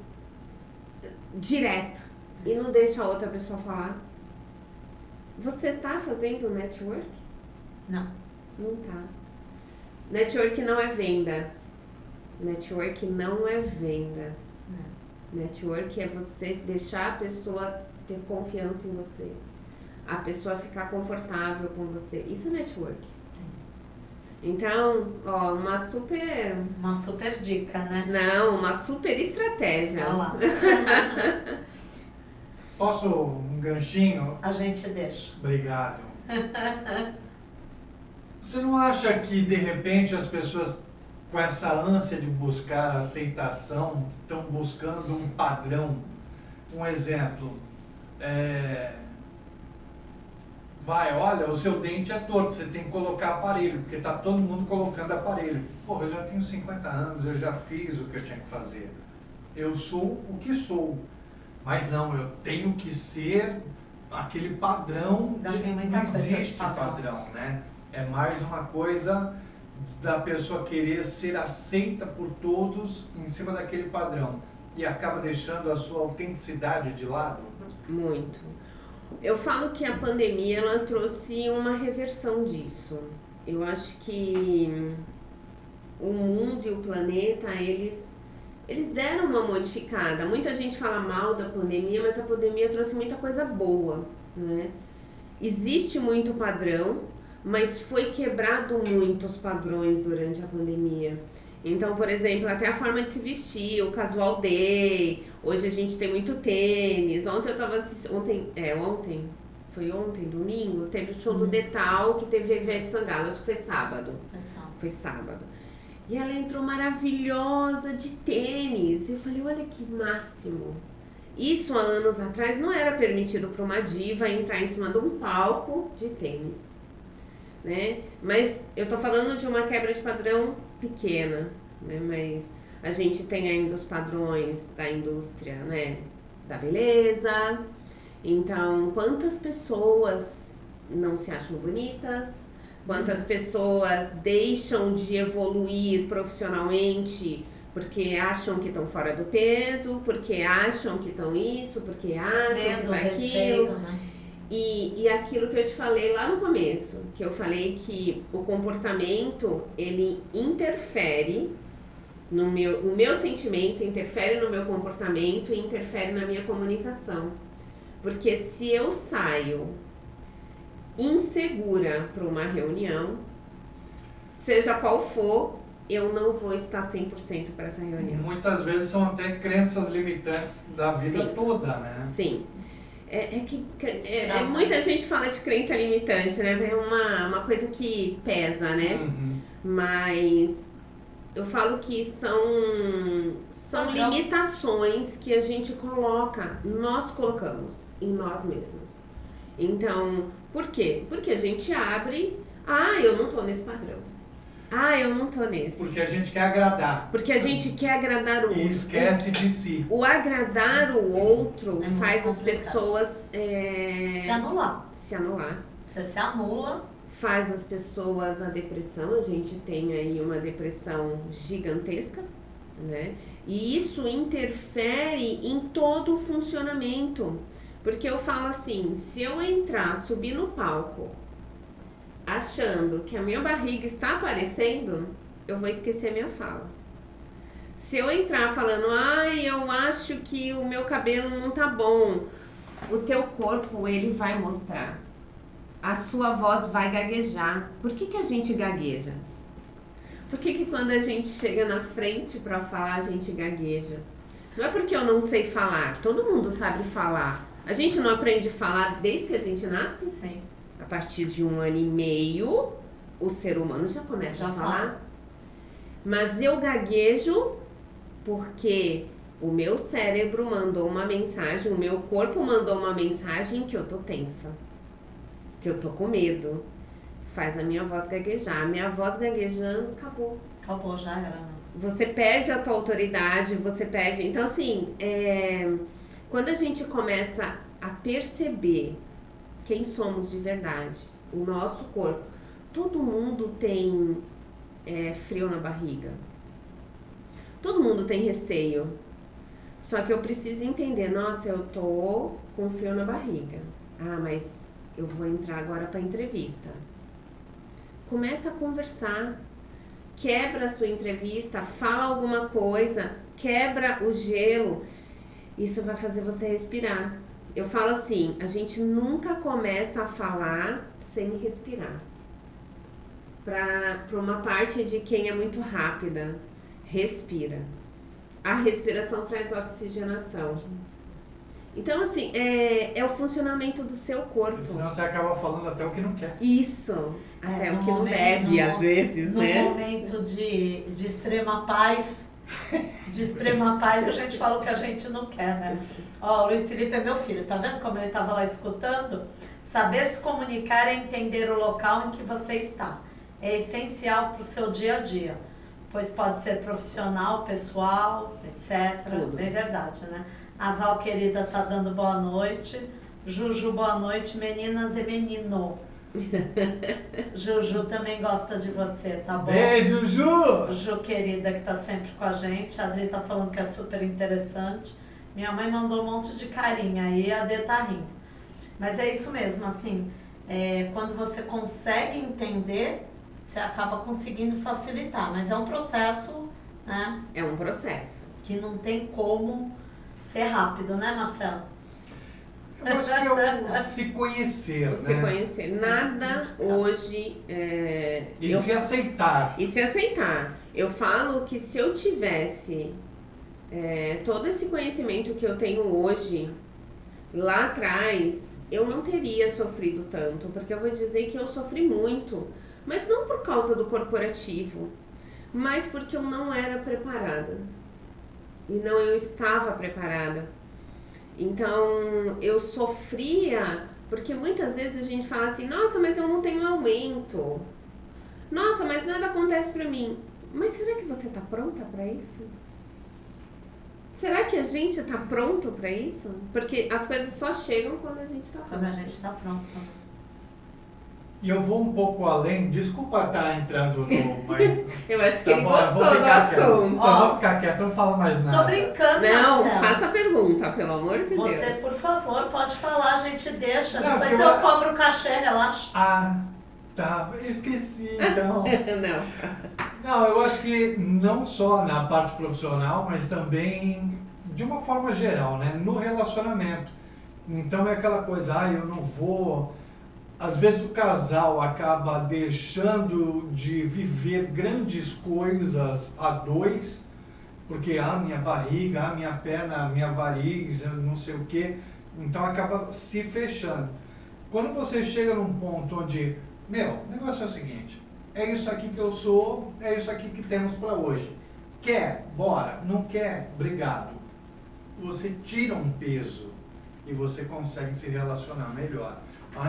direto e não deixa a outra pessoa falar. Você tá fazendo network? Não. Não tá. Network não é venda. Network não é venda. Network é você deixar a pessoa ter confiança em você. A pessoa ficar confortável com você. Isso é network. Então, uma super dica, né? Não, uma super estratégia. Olha lá. Posso um ganchinho? A gente deixa. Obrigado. Você não acha que, de repente, as pessoas, com essa ânsia de buscar aceitação, estão buscando um padrão? Um exemplo. Olha, o seu dente é torto, você tem que colocar aparelho, porque está todo mundo colocando aparelho. Porra, eu já tenho 50 anos, eu já fiz o que eu tinha que fazer. Eu sou o que sou. Mas não, eu tenho que ser aquele padrão. Não existe padrão, né? É mais uma coisa da pessoa querer ser aceita por todos em cima daquele padrão. E acaba deixando a sua autenticidade de lado. Muito. Eu falo que a pandemia ela trouxe uma reversão disso. eu acho que o mundo e o planeta, eles deram uma modificada. Muita gente fala mal da pandemia, mas a pandemia trouxe muita coisa boa, né? Existe muito padrão, mas foi quebrado muitos padrões durante a pandemia. Então, por exemplo, até a forma de se vestir, o casual day. Hoje a gente tem muito tênis. Ontem eu tava assistindo, domingo, teve o show do Detal, que teve a Ivete Sangalo, acho que foi sábado. Foi sábado. E ela entrou maravilhosa de tênis. Eu falei, olha que máximo. Isso há anos atrás não era permitido para uma diva entrar em cima de um palco de tênis, né? Mas eu tô falando de uma quebra de padrão pequena, né? Mas a gente tem ainda os padrões da indústria, né? Da beleza. Então, quantas pessoas não se acham bonitas? Quantas pessoas deixam de evoluir profissionalmente porque acham que estão fora do peso, porque acham que estão isso, porque acham que estão aquilo. Né? E aquilo que eu te falei lá no começo, que eu falei que o comportamento, ele interfere no o meu sentimento, interfere no meu comportamento e interfere na minha comunicação. Porque se eu saio insegura para uma reunião, seja qual for, eu não vou estar 100% para essa reunião. Muitas vezes são até crenças limitantes da vida toda, né? Sim. Muita gente fala de crença limitante, né? É uma coisa que pesa, né? Uhum. Mas eu falo que são limitações que a gente coloca, nós colocamos em nós mesmos. Então, por quê? Porque a gente abre, eu não tô nesse padrão. Eu não tô nesse. Porque a gente quer agradar. Porque a gente quer agradar o outro. E esquece de si. O agradar o outro faz as pessoas se anular. Você se anula. Faz as pessoas a depressão. A gente tem aí uma depressão gigantesca, né? E isso interfere em todo o funcionamento. Porque eu falo assim, se eu subir no palco achando que a minha barriga está aparecendo, eu vou esquecer minha fala. Se eu entrar falando, eu acho que o meu cabelo não tá bom, o teu corpo, ele vai mostrar. A sua voz vai gaguejar. Por que a gente gagueja? Por que quando a gente chega na frente para falar, a gente gagueja? Não é porque eu não sei falar, todo mundo sabe falar. A gente não aprende a falar desde que a gente nasce? Sim. A partir de 1 ano e meio, o ser humano já começa a falar. Mas eu gaguejo porque o meu cérebro mandou uma mensagem, o meu corpo mandou uma mensagem que eu tô tensa, que eu tô com medo. Faz a minha voz gaguejar. A minha voz gaguejando, acabou. Acabou, já era. Você perde a tua autoridade, você perde... Então, assim, quando a gente começa a perceber quem somos de verdade, o nosso corpo, todo mundo tem frio na barriga. Todo mundo tem receio. Só que eu preciso entender, nossa, eu tô com frio na barriga. Mas eu vou entrar agora para entrevista. Começa a conversar. Quebra a sua entrevista, fala alguma coisa, quebra o gelo. Isso vai fazer você respirar. Eu falo assim, a gente nunca começa a falar sem respirar. Para uma parte de quem é muito rápida, respira. A respiração traz oxigenação. Então, assim, é o funcionamento do seu corpo. Senão você acaba falando até o que não quer. Isso, até o que não deve, às vezes, né? No momento de extrema paz, a gente fala o que a gente não quer, né? O Luiz Felipe é meu filho, tá vendo como ele estava lá escutando? Saber se comunicar é entender o local em que você está. É essencial para o seu dia a dia, pois pode ser profissional, pessoal, etc. Tudo. É verdade, né? A Val querida tá dando boa noite. Juju, boa noite, meninas e menino. Juju também gosta de você, tá bom? Beijo, Ju! Ju querida, que tá sempre com a gente. A Adri tá falando que é super interessante. Minha mãe mandou um monte de carinha aí, a Adri tá rindo. Mas é isso mesmo, assim, quando você consegue entender você acaba conseguindo facilitar. Mas é um processo, né? É um processo. Que não tem como ser rápido, né, Marcelo? Eu acho que é o se conhecer, Se né? conhecer. Nada hoje... Se aceitar. E se aceitar. Eu falo que se eu tivesse todo esse conhecimento que eu tenho hoje, lá atrás, eu não teria sofrido tanto. Porque eu vou dizer que eu sofri muito. Mas não por causa do corporativo, mas porque eu não era preparada. E não eu estava preparada. Então, eu sofria, porque muitas vezes a gente fala assim, nossa, mas eu não tenho aumento. Nossa, mas nada acontece pra mim. Mas será que você tá pronta pra isso? Será que a gente tá pronto pra isso? Porque as coisas só chegam quando a gente tá pronto. Quando a gente tá pronto. E eu vou um pouco além, desculpa estar entrando no... Mas, eu acho que tá ele bom, eu vou gostou do ficar quieto. assunto. Eu vou ficar quieto, não falo mais nada. Tô brincando, Não, Marcelo. faça a pergunta, pelo amor de Você, Deus. por favor, pode falar, a gente deixa. Não, Depois eu- eu cobro o cachê, relaxa. Ah, tá, eu esqueci, então... Não. Não, eu acho que não só na parte profissional, mas também de uma forma geral, né? No relacionamento. Então é aquela coisa, eu não vou... Às vezes o casal acaba deixando de viver grandes coisas a dois, porque minha barriga, minha perna, minha variz, não sei o quê. Então acaba se fechando. Quando você chega num ponto onde, o negócio é o seguinte, é isso aqui que eu sou, é isso aqui que temos para hoje. Quer? Bora. Não quer? Obrigado. Você tira um peso e você consegue se relacionar melhor.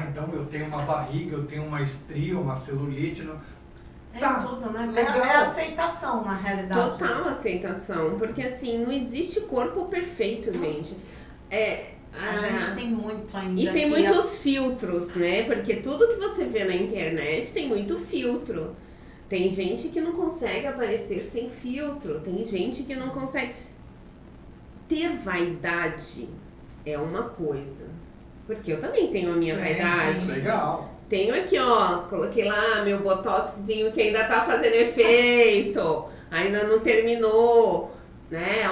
Então eu tenho uma barriga, eu tenho uma estria, uma celulite. É tudo, né? Legal. É aceitação, na realidade. Total aceitação, porque assim, não existe corpo perfeito, gente. A gente tem muito ainda. E tem que muitos filtros, né? Porque tudo que você vê na internet tem muito filtro. Tem gente que não consegue aparecer sem filtro, tem gente que não consegue. Ter vaidade é uma coisa. Porque eu também tenho a minha vaidade. Legal. Tenho aqui, coloquei lá meu botoxzinho que ainda tá fazendo efeito, ainda não terminou, né,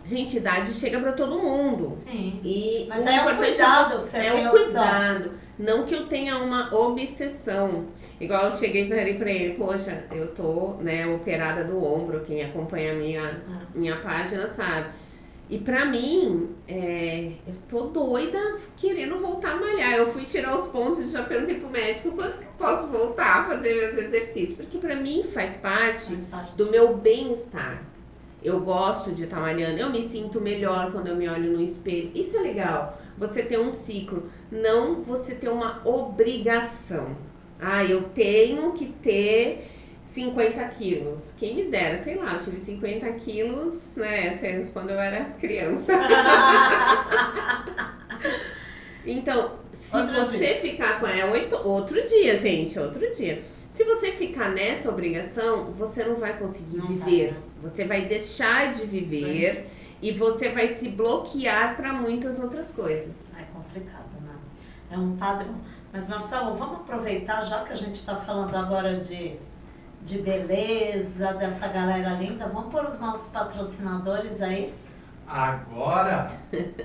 Gente, idade chega pra todo mundo. Sim. E Mas o é um importante cuidado que você é tem um a cuidado. Não que eu tenha uma obsessão. Igual eu cheguei pra ele, poxa, eu tô, né, operada do ombro, quem acompanha a minha página sabe. E pra mim, eu tô doida querendo voltar a malhar. Eu fui tirar os pontos e já perguntei pro médico quanto que eu posso voltar a fazer meus exercícios. Porque pra mim faz parte do meu bem-estar. Eu gosto de estar malhando, eu me sinto melhor quando eu me olho no espelho. Isso é legal, você ter um ciclo, não você ter uma obrigação. Eu tenho que ter 50 quilos. Quem me dera, sei lá, eu tive 50 quilos, né, quando eu era criança. Então, se você ficar com outro dia, gente, outro dia. Se você ficar nessa obrigação, você não vai conseguir viver. Você vai deixar de viver e você vai se bloquear para muitas outras coisas. É complicado, né? É um padrão. Mas, Marcelo, vamos aproveitar, já que a gente está falando agora de beleza, dessa galera linda, vamos pôr os nossos patrocinadores aí? Agora?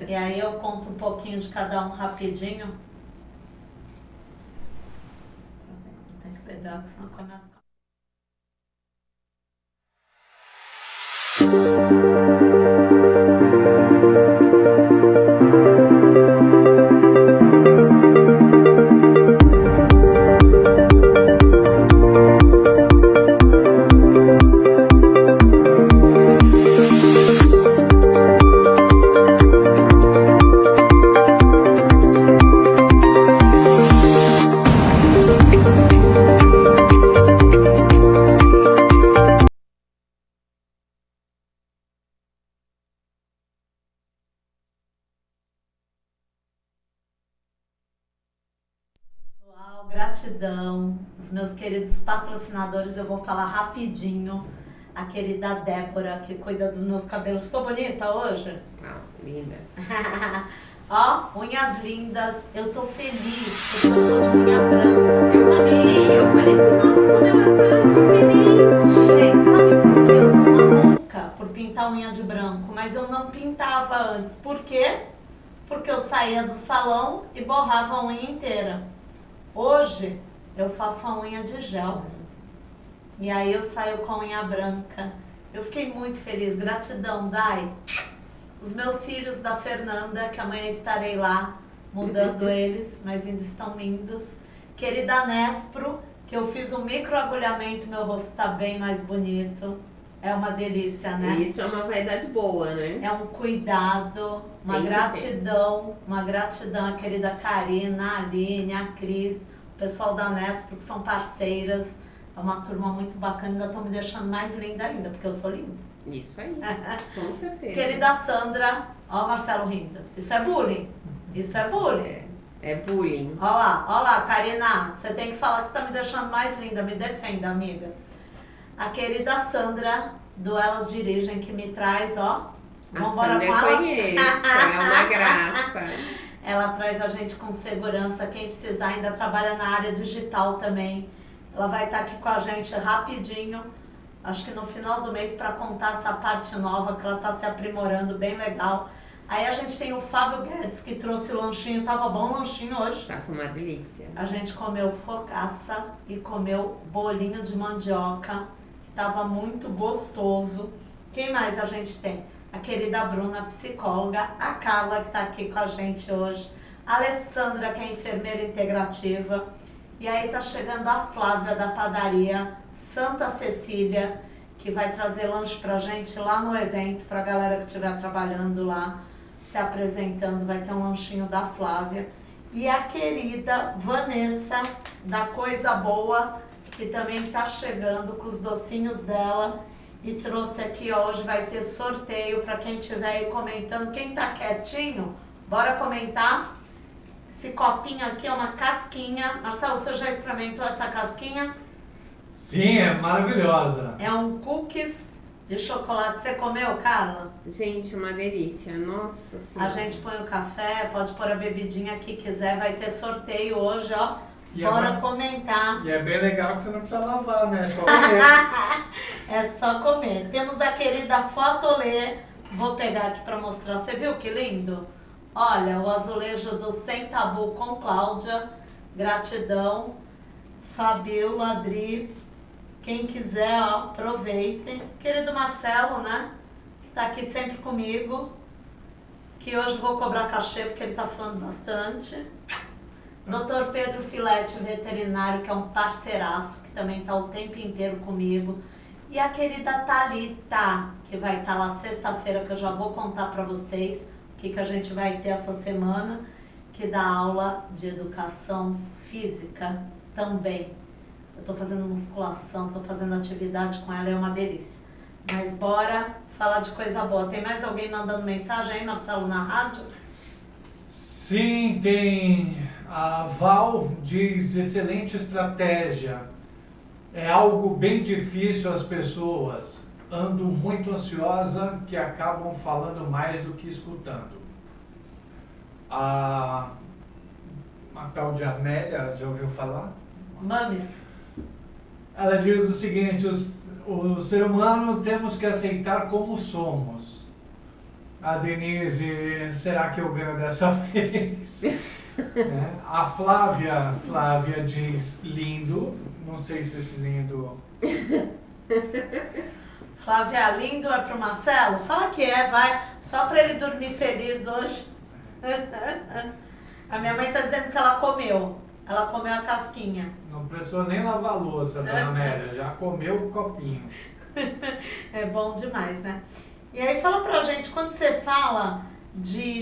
E aí eu conto um pouquinho de cada um rapidinho. Tem que beber água, senão começa a... Gratidão, os meus queridos patrocinadores, eu vou falar rapidinho. A querida Débora, que cuida dos meus cabelos. Tô bonita hoje? Tá, linda. Ó, unhas lindas. Eu tô feliz porque eu tô de unha branca. Você sabe o que é Eu isso? falei assim, nossa, como ela tá diferente. Gente, sabe por quê? Eu sou uma louca por pintar unha de branco, mas eu não pintava antes. Por quê? Porque eu saía do salão e borrava a unha inteira. Hoje eu faço a unha de gel. E aí eu saio com a unha branca. Eu fiquei muito feliz. Gratidão, Dai. Os meus filhos da Fernanda, que amanhã estarei lá mudando eles, mas ainda estão lindos. Querida Nespro, que eu fiz um microagulhamento, meu rosto tá bem mais bonito. É uma delícia, né? Isso é uma vaidade boa, né? É um cuidado, uma Tem que gratidão à querida Karina, a Aline, a Cris, o pessoal da Nespro, que são parceiras. É uma turma muito bacana, ainda estão me deixando mais linda ainda, porque eu sou linda. Isso aí, com certeza. Querida Sandra, ó o Marcelo rindo. Isso é bullying. Isso é bullying. É bullying. Ó lá, Karina, você tem que falar que você tá me deixando mais linda, me defenda, amiga. A querida Sandra, do Elas Dirigem, que me traz, ó. A Sandra eu conheço, é uma graça. Ela traz a gente com segurança, quem precisar, ainda trabalha na área digital também. Ela vai estar aqui com a gente rapidinho, acho que no final do mês, para contar essa parte nova que ela está se aprimorando, bem legal. Aí a gente tem o Fábio Guedes, que trouxe o lanchinho, tava bom o lanchinho hoje. Tá uma delícia. A gente comeu focaça e comeu bolinho de mandioca, que tava muito gostoso. Quem mais a gente tem? A querida Bruna, psicóloga, a Carla, que está aqui com a gente hoje, a Alessandra, que é enfermeira integrativa. E aí tá chegando a Flávia da padaria Santa Cecília, que vai trazer lanche pra gente lá no evento, pra galera que estiver trabalhando lá, se apresentando, vai ter um lanchinho da Flávia. E a querida Vanessa, da Coisa Boa, que também tá chegando com os docinhos dela e trouxe aqui hoje, vai ter sorteio pra quem estiver aí comentando. Quem tá quietinho, bora comentar. Esse copinho aqui é uma casquinha. Marcelo, você já experimentou essa casquinha? Sim, é maravilhosa. É um cookies de chocolate. Você comeu, Carla? Gente, uma delícia. Nossa A Senhora. gente põe o café, pode pôr a bebidinha que quiser. Vai ter sorteio hoje, ó. E Bora comentar. E é bem legal que você não precisa lavar, né? É só comer. É só comer. Temos a querida Fotolê. Vou pegar aqui pra mostrar. Você viu que lindo? Olha, o azulejo do Sem Tabu com Cláudia. Gratidão. Fabiola, Adri. Quem quiser, ó, aproveitem. Querido Marcelo, né? Que tá aqui sempre comigo. Que hoje vou cobrar cachê porque ele tá falando bastante. Dr. Pedro Filete, veterinário, que é um parceiraço, que também tá o tempo inteiro comigo. E a querida Thalita, que vai estar lá sexta-feira, que eu já vou contar pra vocês o que a gente vai ter essa semana, que dá aula de educação física também. Eu tô fazendo musculação, tô fazendo atividade com ela, é uma delícia. Mas bora falar de coisa boa. Tem mais alguém mandando mensagem aí, Marcelo, na rádio? Sim, tem. A Val diz, excelente estratégia. É algo bem difícil as pessoas. Ando muito ansiosa que acabam falando mais do que escutando. A tal de Amélia, já ouviu falar? Mames. Ela diz o seguinte, o ser humano temos que aceitar como somos. A Denise, será que eu ganho dessa vez? A Flávia diz lindo, não sei se esse lindo... Flávia, lindo é pro Marcelo? Fala que é, vai, só pra ele dormir feliz hoje. A minha mãe tá dizendo que ela comeu a casquinha. Não precisou nem lavar a louça, dona Amélia, já comeu o copinho. É bom demais, né? E aí fala pra gente, quando você fala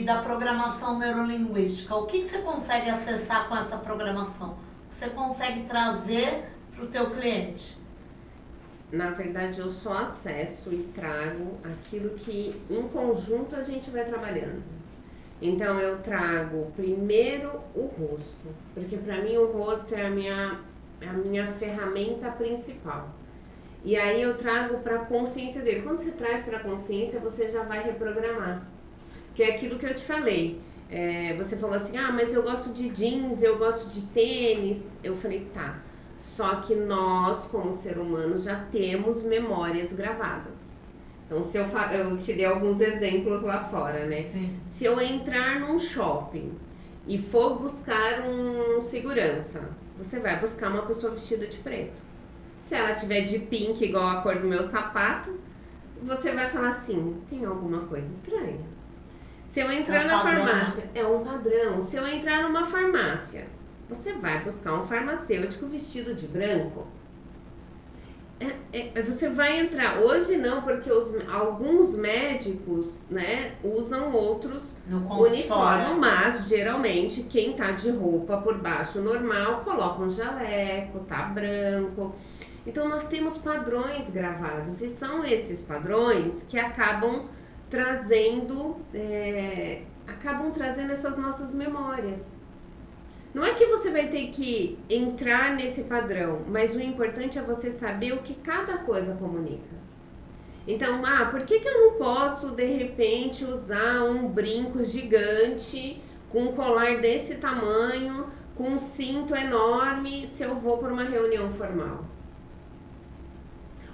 da programação neurolinguística, o que você consegue acessar com essa programação? O que você consegue trazer pro teu cliente? Na verdade, eu só acesso e trago aquilo que em conjunto a gente vai trabalhando. Então, eu trago primeiro o rosto, porque para mim o rosto é a minha ferramenta principal. E aí eu trago para a consciência dele. Quando você traz para a consciência, você já vai reprogramar. Que é aquilo que eu te falei. Você falou assim, mas eu gosto de jeans, eu gosto de tênis. Eu falei, tá. Só que nós, como ser humano, já temos memórias gravadas. Então, se eu te dei alguns exemplos lá fora, né? Sim. Se eu entrar num shopping e for buscar um segurança, você vai buscar uma pessoa vestida de preto. Se ela tiver de pink, igual a cor do meu sapato, você vai falar assim, tem alguma coisa estranha. Se eu entrar na farmácia, é um padrão. Se eu entrar numa farmácia, você vai buscar um farmacêutico vestido de branco. Você vai entrar, hoje não, porque alguns médicos, né, usam outros uniformes, mas geralmente quem tá de roupa por baixo normal coloca um jaleco, tá branco. Então nós temos padrões gravados e são esses padrões que acabam trazendo essas nossas memórias. Não é que você vai ter que entrar nesse padrão, mas o importante é você saber o que cada coisa comunica. Então, por que eu não posso, de repente, usar um brinco gigante, com um colar desse tamanho, com um cinto enorme, se eu vou para uma reunião formal?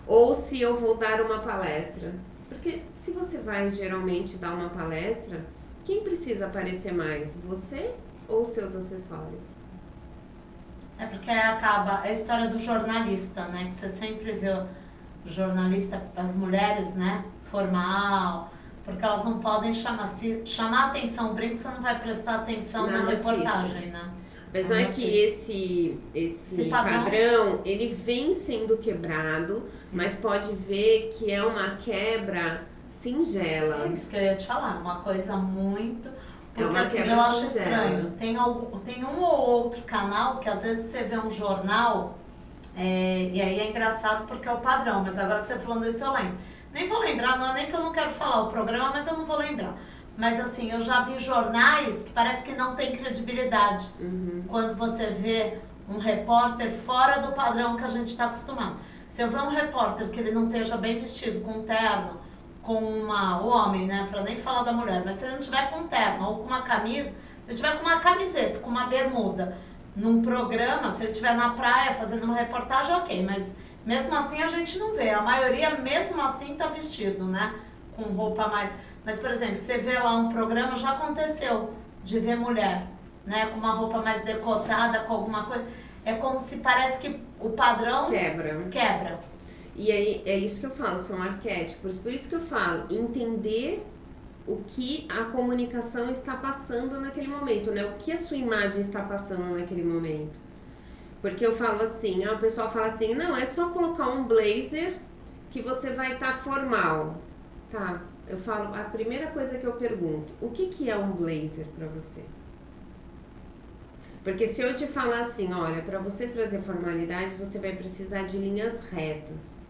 Ou se eu vou dar uma palestra? Porque se você vai geralmente dar uma palestra, quem precisa aparecer mais? Você ou seus acessórios? É porque acaba a história do jornalista, né? Que você sempre vê o jornalista, as mulheres, né? Formal, porque elas não podem se chamar atenção, o brinco, você não vai prestar atenção na reportagem, né? Apesar que esse padrão, ele vem sendo quebrado, sim, mas pode ver que é uma quebra singela. É isso que eu ia te falar, uma coisa muito... Porque assim, eu acho estranho, tem um ou outro canal que às vezes você vê um jornal, e aí é engraçado porque é o padrão, mas agora você falando isso eu lembro. Nem vou lembrar, não é nem que eu não quero falar o programa, mas eu não vou lembrar. Mas assim, eu já vi jornais que parece que não tem credibilidade. Uhum. Quando você vê um repórter fora do padrão que a gente está acostumado. Se eu ver um repórter que ele não esteja bem vestido, com um terno, com o homem, né, pra nem falar da mulher, mas se ele não tiver com um terno ou com uma camisa, se ele tiver com uma camiseta, com uma bermuda, num programa, se ele estiver na praia fazendo uma reportagem, ok, mas mesmo assim a gente não vê, a maioria mesmo assim tá vestido, né, com roupa mais... Mas, por exemplo, você vê lá um programa, já aconteceu de ver mulher, né, com uma roupa mais decotada, com alguma coisa, é como se parece que o padrão quebra. E aí, é isso que eu falo, são arquétipos. Por isso que eu falo, entender o que a comunicação está passando naquele momento, né? O que a sua imagem está passando naquele momento. Porque eu falo assim, o pessoal fala assim, não, é só colocar um blazer que você vai estar formal. Tá, eu falo, a primeira coisa que eu pergunto, o que é um blazer para você? Porque se eu te falar assim, olha, para você trazer formalidade, você vai precisar de linhas retas,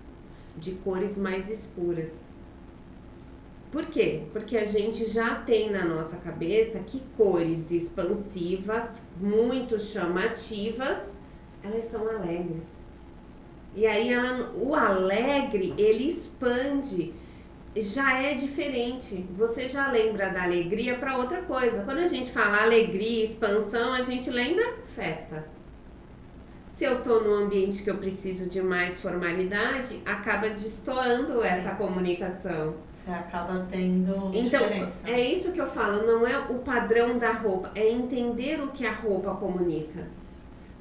de cores mais escuras. Por quê? Porque a gente já tem na nossa cabeça que cores expansivas, muito chamativas, elas são alegres. E aí o alegre, ele expande, já é diferente. Você já lembra da alegria para outra coisa. Quando a gente fala alegria, expansão, a gente lembra festa. Se eu tô num ambiente que eu preciso de mais formalidade, acaba destoando essa comunicação. Você acaba tendo diferença. Então, é isso que eu falo, não é o padrão da roupa, é entender o que a roupa comunica.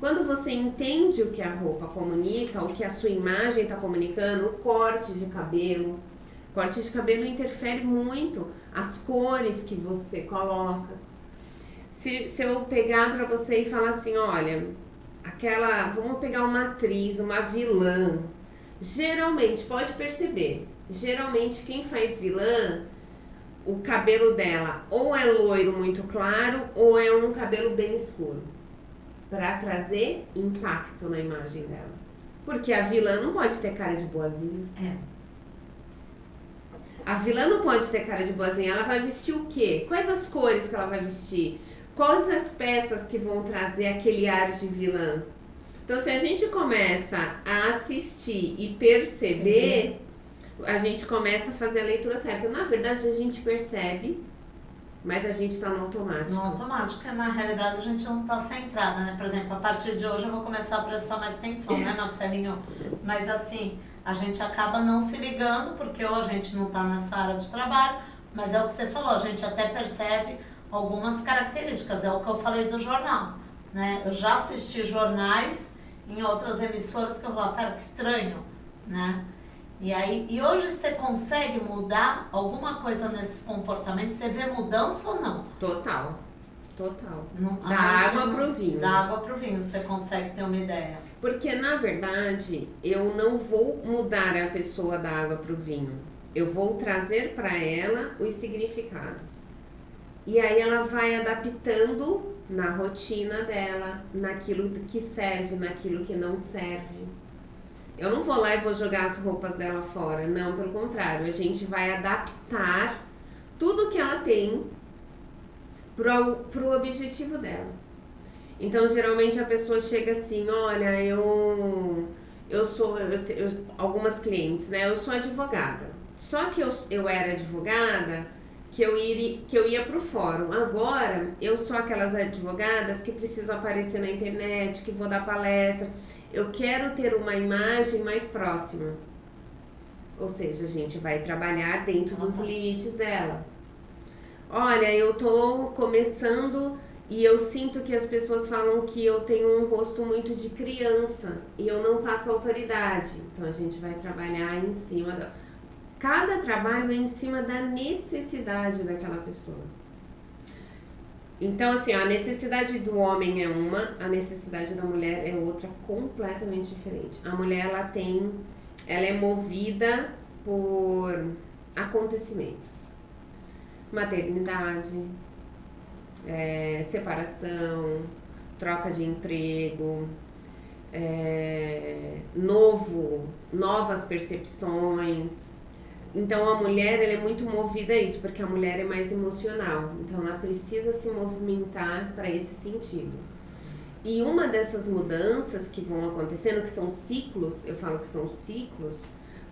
Quando você entende o que a roupa comunica, o que a sua imagem está comunicando, o corte de cabelo. Corte de cabelo interfere muito, as cores que você coloca. Se eu pegar para você e falar assim, olha, vamos pegar uma atriz, uma vilã. Geralmente, pode perceber, geralmente quem faz vilã, o cabelo dela ou é loiro muito claro ou é um cabelo bem escuro. Para trazer impacto na imagem dela. Porque a vilã não pode ter cara de boazinha. A vilã não pode ter cara de boazinha. Ela vai vestir o quê? Quais as cores que ela vai vestir? Quais as peças que vão trazer aquele ar de vilã? Então, se a gente começa a assistir e perceber, a gente começa a fazer a leitura certa. Na verdade, a gente percebe mas a gente está no automático. No automático, porque na realidade a gente não está centrada, né? Por exemplo, a partir de hoje eu vou começar a prestar mais atenção, né, Marcelinho? Mas assim, a gente acaba não se ligando, porque ou a gente não está nessa área de trabalho, mas é o que você falou, a gente até percebe algumas características, é o que eu falei do jornal, né? Eu já assisti jornais em outras emissoras que eu falava, pera, que estranho, né? E hoje você consegue mudar alguma coisa nesses comportamentos? Você vê mudança ou não? Total. Da água pro vinho. Da água pro vinho, você consegue ter uma ideia. Porque, na verdade, eu não vou mudar a pessoa da água pro vinho. Eu vou trazer para ela os significados. E aí ela vai adaptando na rotina dela, naquilo que serve, naquilo que não serve. Eu não vou lá e vou jogar as roupas dela fora. Não, pelo contrário. A gente vai adaptar tudo que ela tem pro objetivo dela. Então, geralmente a pessoa chega assim, olha, algumas clientes, né? Eu sou advogada. Só que eu era advogada que eu ia pro fórum. Agora, eu sou aquelas advogadas que precisam aparecer na internet, que vou dar palestra. Eu quero ter uma imagem mais próxima. Ou seja, a gente vai trabalhar dentro dos limites dela. Olha, eu tô começando e eu sinto que as pessoas falam que eu tenho um rosto muito de criança e eu não passo autoridade. Então a gente vai trabalhar em cima cada trabalho é em cima da necessidade daquela pessoa. Então, assim, a necessidade do homem é uma, a necessidade da mulher é outra, completamente diferente. A mulher, ela é movida por acontecimentos. Maternidade, separação, troca de emprego, novas percepções. Então a mulher, ela é muito movida a isso, porque a mulher é mais emocional. Então ela precisa se movimentar para esse sentido. E uma dessas mudanças que vão acontecendo, que são ciclos, eu falo que são ciclos,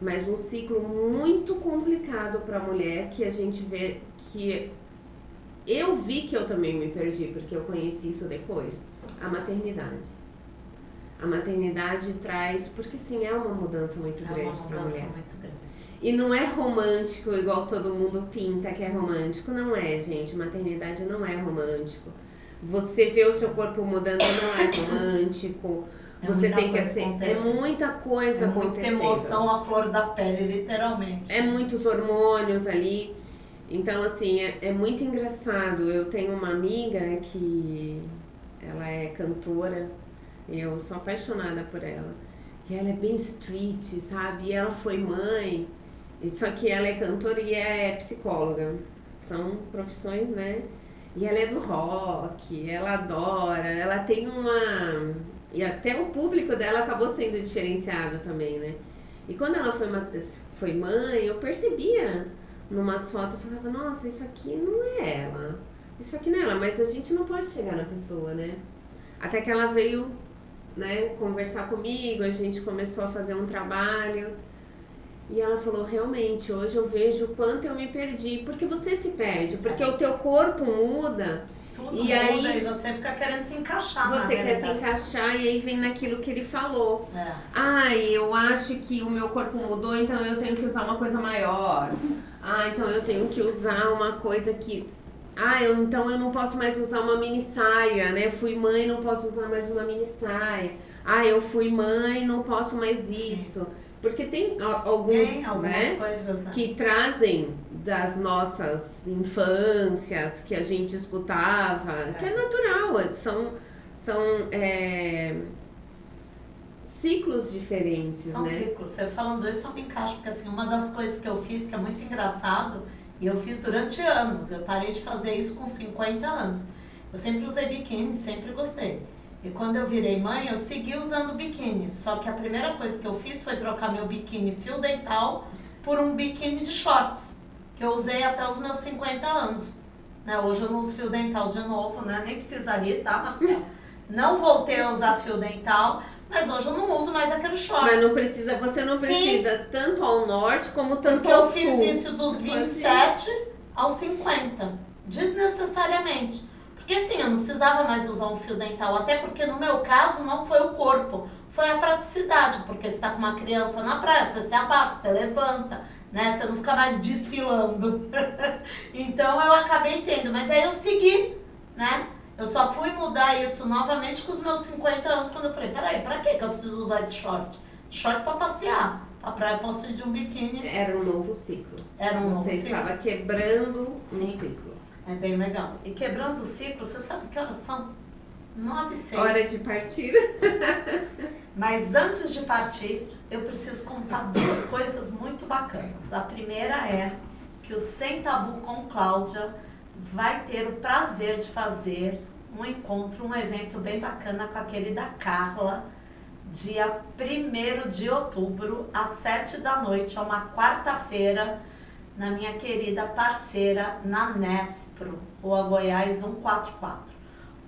mas um ciclo muito complicado para a mulher, que a gente vê que eu vi que eu também me perdi, porque eu conheci isso depois, a maternidade. A maternidade traz, porque sim, é uma mudança muito grande para a mulher. Muito grande. E não é romântico igual todo mundo pinta que é romântico. Não é, gente. Maternidade não é romântico. Você vê o seu corpo mudando não é romântico. Você tem que ser. É muita coisa acontecendo. Muita emoção à flor da pele, literalmente. É muitos hormônios ali. Então, assim, é muito engraçado. Eu tenho uma amiga que ela é cantora. Eu sou apaixonada por ela. E ela é bem street, sabe? E ela foi mãe. Só que ela é cantora e é psicóloga. São profissões, né? E ela é do rock, ela adora, ela tem uma... E até o público dela acabou sendo diferenciado também, né? E quando ela foi mãe, eu percebia numas fotos, eu falava, nossa, isso aqui não é ela. Isso aqui não é ela, mas a gente não pode chegar na pessoa, né? Até que ela veio, né, conversar comigo, a gente começou a fazer um trabalho. E ela falou, realmente, hoje eu vejo o quanto eu me perdi. Porque você se perde, porque o teu corpo muda. Tudo muda aí, e você fica querendo se encaixar. Você quer se encaixar e aí vem naquilo que ele falou. Eu acho que o meu corpo mudou, então eu tenho que usar uma coisa maior. Então eu tenho que usar uma coisa que... então eu não posso mais usar uma mini saia, né? Fui mãe, não posso usar mais uma mini saia. Eu fui mãe, não posso mais isso. Porque tem algumas né, coisas, que trazem das nossas infâncias, que a gente escutava, que é natural, são ciclos diferentes, são né? São ciclos. Você falando isso, eu me encaixo, porque assim, uma das coisas que eu fiz, que é muito engraçado, e eu fiz durante anos, eu parei de fazer isso com 50 anos. Eu sempre usei biquíni, sempre gostei. E quando eu virei mãe, eu segui usando biquíni. Só que a primeira coisa que eu fiz foi trocar meu biquíni fio dental por um biquíni de shorts, que eu usei até os meus 50 anos. Né? Hoje eu não uso fio dental de novo, né? Nem precisaria, tá, Marcelo? Não voltei a usar fio dental, mas hoje eu não uso mais aqueles shorts. Mas não precisa, você não precisa tanto ao norte como tanto porque ao eu sul. fiz isso dos 27 aos 50. desnecessariamente. Porque assim, eu não precisava mais usar um fio dental, até porque no meu caso não foi o corpo, foi a praticidade, porque você está com uma criança na praia, você se abaixa, você levanta, né? Você não fica mais desfilando. Então eu acabei tendo, mas aí eu segui, né? Eu só fui mudar isso novamente com os meus 50 anos, quando eu falei, peraí, pra que eu preciso usar esse short? Short pra passear. Pra praia eu posso ir de um biquíni. Era um novo ciclo. Era um novo Você ciclo. estava quebrando um Sim. ciclo. É bem legal. E quebrando o ciclo, você sabe que horas são? 9h06. Hora de partir. Mas antes de partir, eu preciso contar duas coisas muito bacanas. A primeira é que o Sem Tabu com Cláudia vai ter o prazer de fazer um encontro, um evento bem bacana com a querida Carla, dia 1º de outubro, às 7h, é uma quarta-feira, na minha querida parceira, na Nespro, Rua Goiás 144.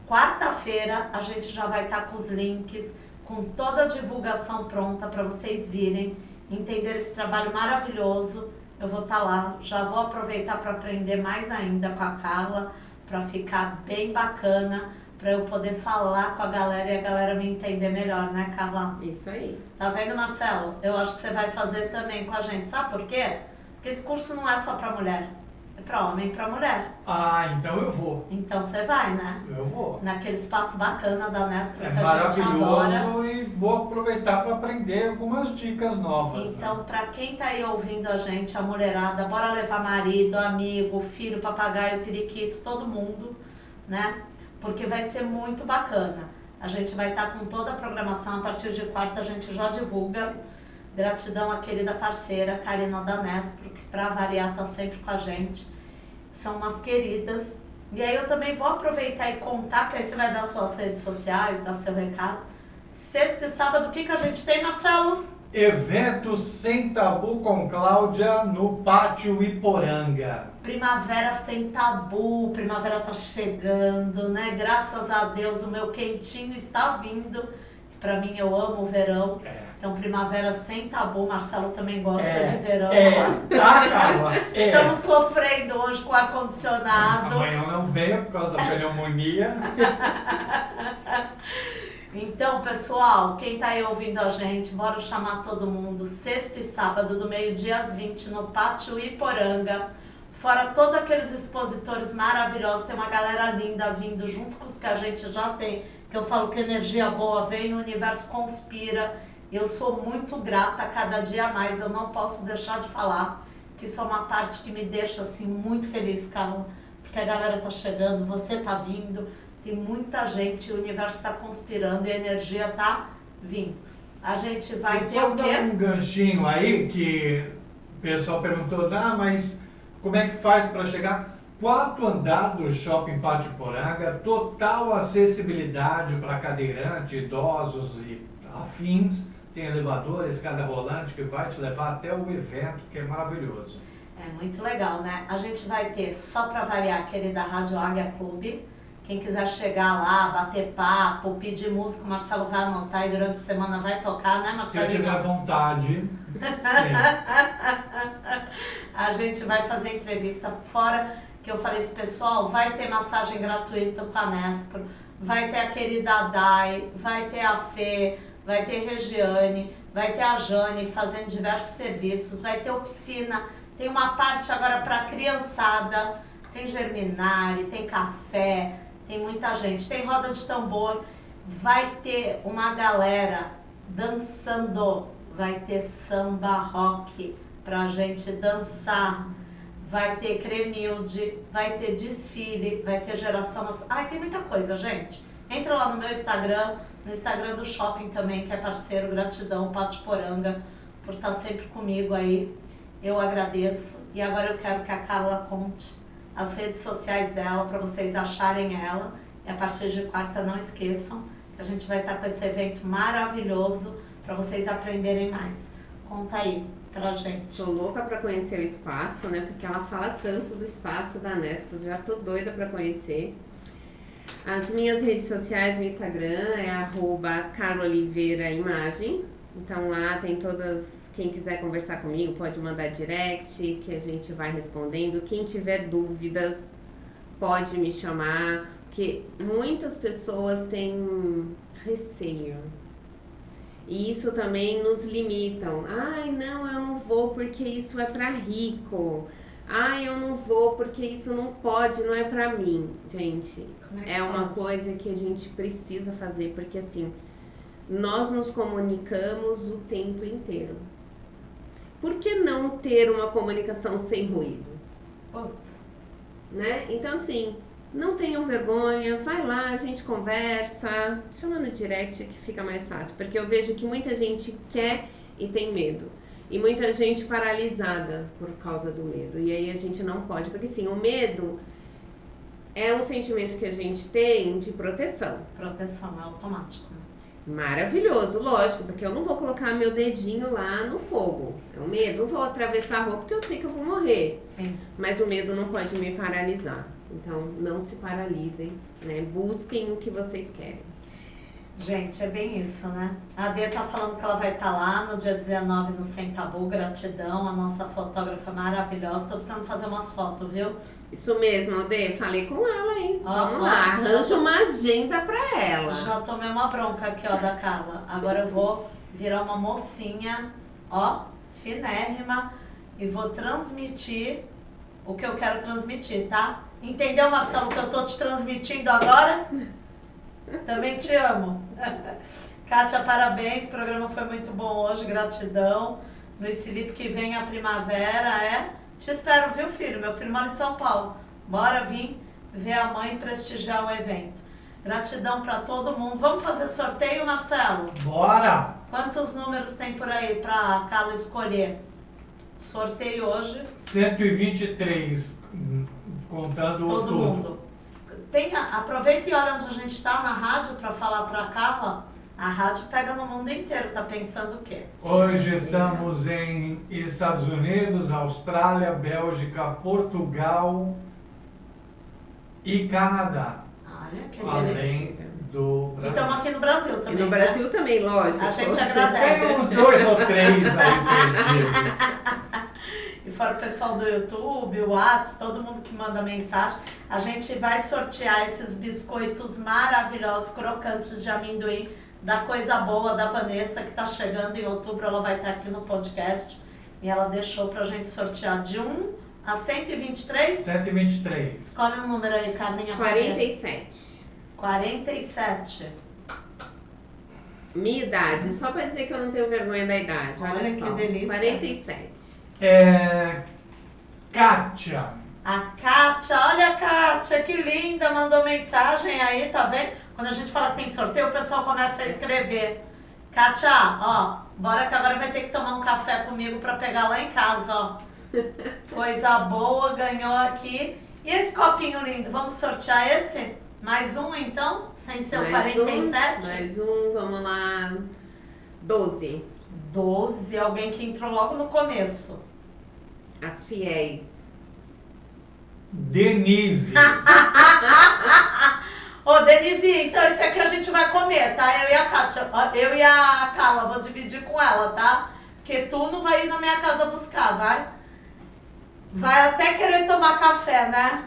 Quarta-feira a gente já vai estar com os links, com toda a divulgação pronta para vocês virem, entender esse trabalho maravilhoso. Eu vou estar lá, já vou aproveitar para aprender mais ainda com a Carla, para ficar bem bacana, para eu poder falar com a galera e a galera me entender melhor, né, Carla? Isso aí. Tá vendo, Marcelo? Eu acho que você vai fazer também com a gente. Sabe por quê? Porque esse curso não é só para mulher, é para homem e para mulher. Ah, então eu vou. Então você vai, né? Eu vou. Naquele espaço bacana da Nesp É que a gente adora. maravilhoso e vou aproveitar para aprender algumas dicas novas. Então, né? para quem tá aí ouvindo a gente, a mulherada, bora levar marido, amigo, filho, papagaio, periquito, todo mundo, né? Porque vai ser muito bacana. A gente vai estar com toda a programação, a partir de quarta a gente já divulga. Gratidão à querida parceira, Karina da Nespro, que para variar tá sempre com a gente. São umas queridas. E aí eu também vou aproveitar e contar, que aí você vai dar suas redes sociais, dar seu recado. Sexta e sábado, o que a gente tem, Marcelo? Evento Sem Tabu com Cláudia no Pátio Iporanga. Primavera sem tabu, primavera tá chegando, né? Graças a Deus o meu quentinho está vindo. Pra mim, eu amo o verão. Então, primavera sem tabu. Marcelo também gosta de verão. Tá, Carla? Estamos sofrendo hoje com ar-condicionado. Amanhã não venho por causa da pneumonia. Então, pessoal, quem tá aí ouvindo a gente, bora chamar todo mundo. Sexta e sábado, do meio-dia às 20, no Pátio Iporanga. Fora todos aqueles expositores maravilhosos, tem uma galera linda vindo junto com os que a gente já tem, que eu falo que energia boa vem, o universo conspira. Eu sou muito grata a cada dia mais, eu não posso deixar de falar que isso é uma parte que me deixa assim muito feliz, Carla, porque a galera tá chegando, você tá vindo, tem muita gente, o universo tá conspirando e a energia tá vindo. A gente vai ter o quê? Um ganchinho aí que o pessoal perguntou, mas como é que faz para chegar? 4º andar do Shopping Pátio Iporanga, total acessibilidade para cadeirante, idosos e afins. Tem elevador, escada rolante que vai te levar até o evento, que é maravilhoso. É muito legal, né? A gente vai ter, só para variar, a querida Rádio Águia Clube. Quem quiser chegar lá, bater papo, pedir música, o Marcelo vai anotar e durante a semana vai tocar, né, Marcelo? Se eu tiver vontade. A gente vai fazer entrevista fora, que eu falei, esse pessoal vai ter massagem gratuita com a Nespro, vai ter a querida Dai, vai ter a Fê, vai ter Regiane, vai ter a Jane fazendo diversos serviços, vai ter oficina, tem uma parte agora para criançada, tem germinare, tem café, tem muita gente, tem roda de tambor, vai ter uma galera dançando, vai ter samba rock pra gente dançar, vai ter cremilde, vai ter desfile, vai ter geração... Ai, tem muita coisa, gente. Entra lá no meu Instagram, no Instagram do Shopping também, que é parceiro, gratidão, Pátio Iporanga, por estar sempre comigo aí. Eu agradeço. E agora eu quero que a Carla conte as redes sociais dela para vocês acharem ela. E a partir de quarta, não esqueçam que a gente vai estar com esse evento maravilhoso para vocês aprenderem mais. Conta aí pra gente. Tô louca pra conhecer o espaço, né? Porque ela fala tanto do espaço da Nespro, já tô doida pra conhecer. As minhas redes sociais no Instagram é @carlaoliveiraimagem. Então lá tem todas, quem quiser conversar comigo pode mandar direct, que a gente vai respondendo. Quem tiver dúvidas, pode me chamar, porque muitas pessoas têm receio. E isso também nos limitam. Ai, não, eu não vou porque isso é para rico. Ai, eu não vou porque isso não pode, não é para mim. Gente, é uma coisa que a gente precisa fazer, porque assim, nós nos comunicamos o tempo inteiro. Por que não ter uma comunicação sem ruído? Putz. Né? Então assim, não tenham vergonha, vai lá, a gente conversa, chama no direct que fica mais fácil, porque eu vejo que muita gente quer e tem medo. E muita gente paralisada por causa do medo. E aí a gente não pode, porque sim, o medo é um sentimento que a gente tem de proteção. Proteção é automático. Maravilhoso, lógico, porque eu não vou colocar meu dedinho lá no fogo. É um medo, não vou atravessar a rua porque eu sei que eu vou morrer. Sim. Mas o medo não pode me paralisar. Então, não se paralisem, né? Busquem o que vocês querem. Gente, é bem isso, né? A Dê tá falando que ela vai estar lá no dia 19 no Sem Tabu, gratidão, a nossa fotógrafa maravilhosa. Tô precisando fazer umas fotos, viu? Isso mesmo, Dê, falei com ela, hein? Ó, Vamos ó, lá, arranja uma agenda pra ela. Já tomei uma bronca aqui, ó, da Carla. Agora eu vou virar uma mocinha, ó, finérrima, e vou transmitir o que eu quero transmitir, tá? Entendeu, Marcelo, que eu tô te transmitindo agora? Também te amo. Kátia, parabéns, o programa foi muito bom hoje, gratidão. Luiz Felipe, que vem a primavera, Te espero, viu, filho? Meu filho mora em São Paulo. Bora vir ver a mãe e prestigiar o evento. Gratidão pra todo mundo. Vamos fazer sorteio, Marcelo? Bora! Quantos números tem por aí pra Carla escolher? Sorteio hoje. 123, contando Todo tudo. mundo. Aproveita e olha onde a gente está na rádio para falar para a Carla. A rádio pega no mundo inteiro, tá pensando o quê? Hoje estamos em Estados Unidos, Austrália, Bélgica, Portugal e Canadá. Olha, que Além delícia. do E Brasil. estamos aqui no Brasil também. E no Brasil também, lógico. A gente agradece. Tem uns 2 ou 3 aí perdidos. E fora o pessoal do YouTube, o WhatsApp, todo mundo que manda mensagem, a gente vai sortear esses biscoitos maravilhosos, crocantes de amendoim, da Coisa Boa, da Vanessa, que está chegando em outubro, ela vai estar aqui no podcast. E ela deixou pra gente sortear de 1 a 123? 123. Escolhe um número aí, Carminha. 47. 47. Minha idade, só pra dizer que eu não tenho vergonha da idade. Olha que só. delícia. 47. Kátia. A Kátia, olha a Kátia, que linda, mandou mensagem aí, tá vendo? Quando a gente fala que tem sorteio, o pessoal começa a escrever. Kátia, ó, bora que agora vai ter que tomar um café comigo pra pegar lá em casa, ó. Coisa boa, ganhou aqui. E esse copinho lindo, vamos sortear esse? Mais um então? Sem ser o 47? Mais um, vamos lá. 12. 12, alguém que entrou logo no começo. As fiéis. Denise. Ô, Denise, então esse aqui a gente vai comer, tá? Eu e a Kátia, eu e a Carla, vou dividir com ela, tá? Porque tu não vai ir na minha casa buscar, vai? Vai até querer tomar café, né?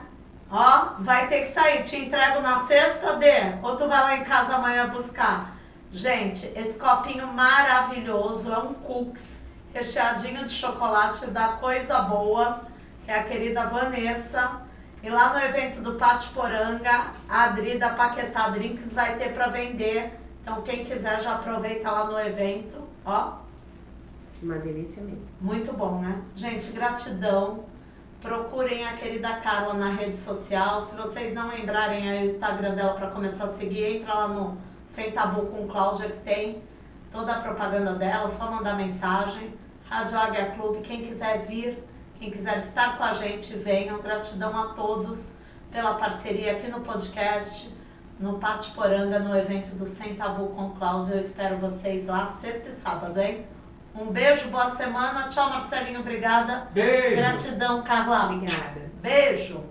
Ó, vai ter que sair. Te entrego na sexta, Dê? Ou tu vai lá em casa amanhã buscar? Gente, esse copinho maravilhoso é um cookies recheadinho de chocolate da Coisa Boa, que é a querida Vanessa. E lá no evento do Pátio Poranga, a Adri da Paquetá Drinks vai ter para vender. Então quem quiser já aproveita lá no evento, ó. Uma delícia mesmo. Muito bom, né? Gente, gratidão. Procurem a querida Carla na rede social. Se vocês não lembrarem aí o Instagram dela para começar a seguir, entra lá no Sem Tabu com Cláudia, que tem toda a propaganda dela, só mandar mensagem. Rádio Águia Clube, quem quiser vir, quem quiser estar com a gente, venham. Gratidão a todos pela parceria aqui no podcast, no Pátio Poranga, no evento do Sem Tabu com Cláudia. Eu espero vocês lá sexta e sábado, hein? Um beijo, boa semana. Tchau, Marcelinho, obrigada. Beijo. Gratidão, Carla. Obrigada. Beijo.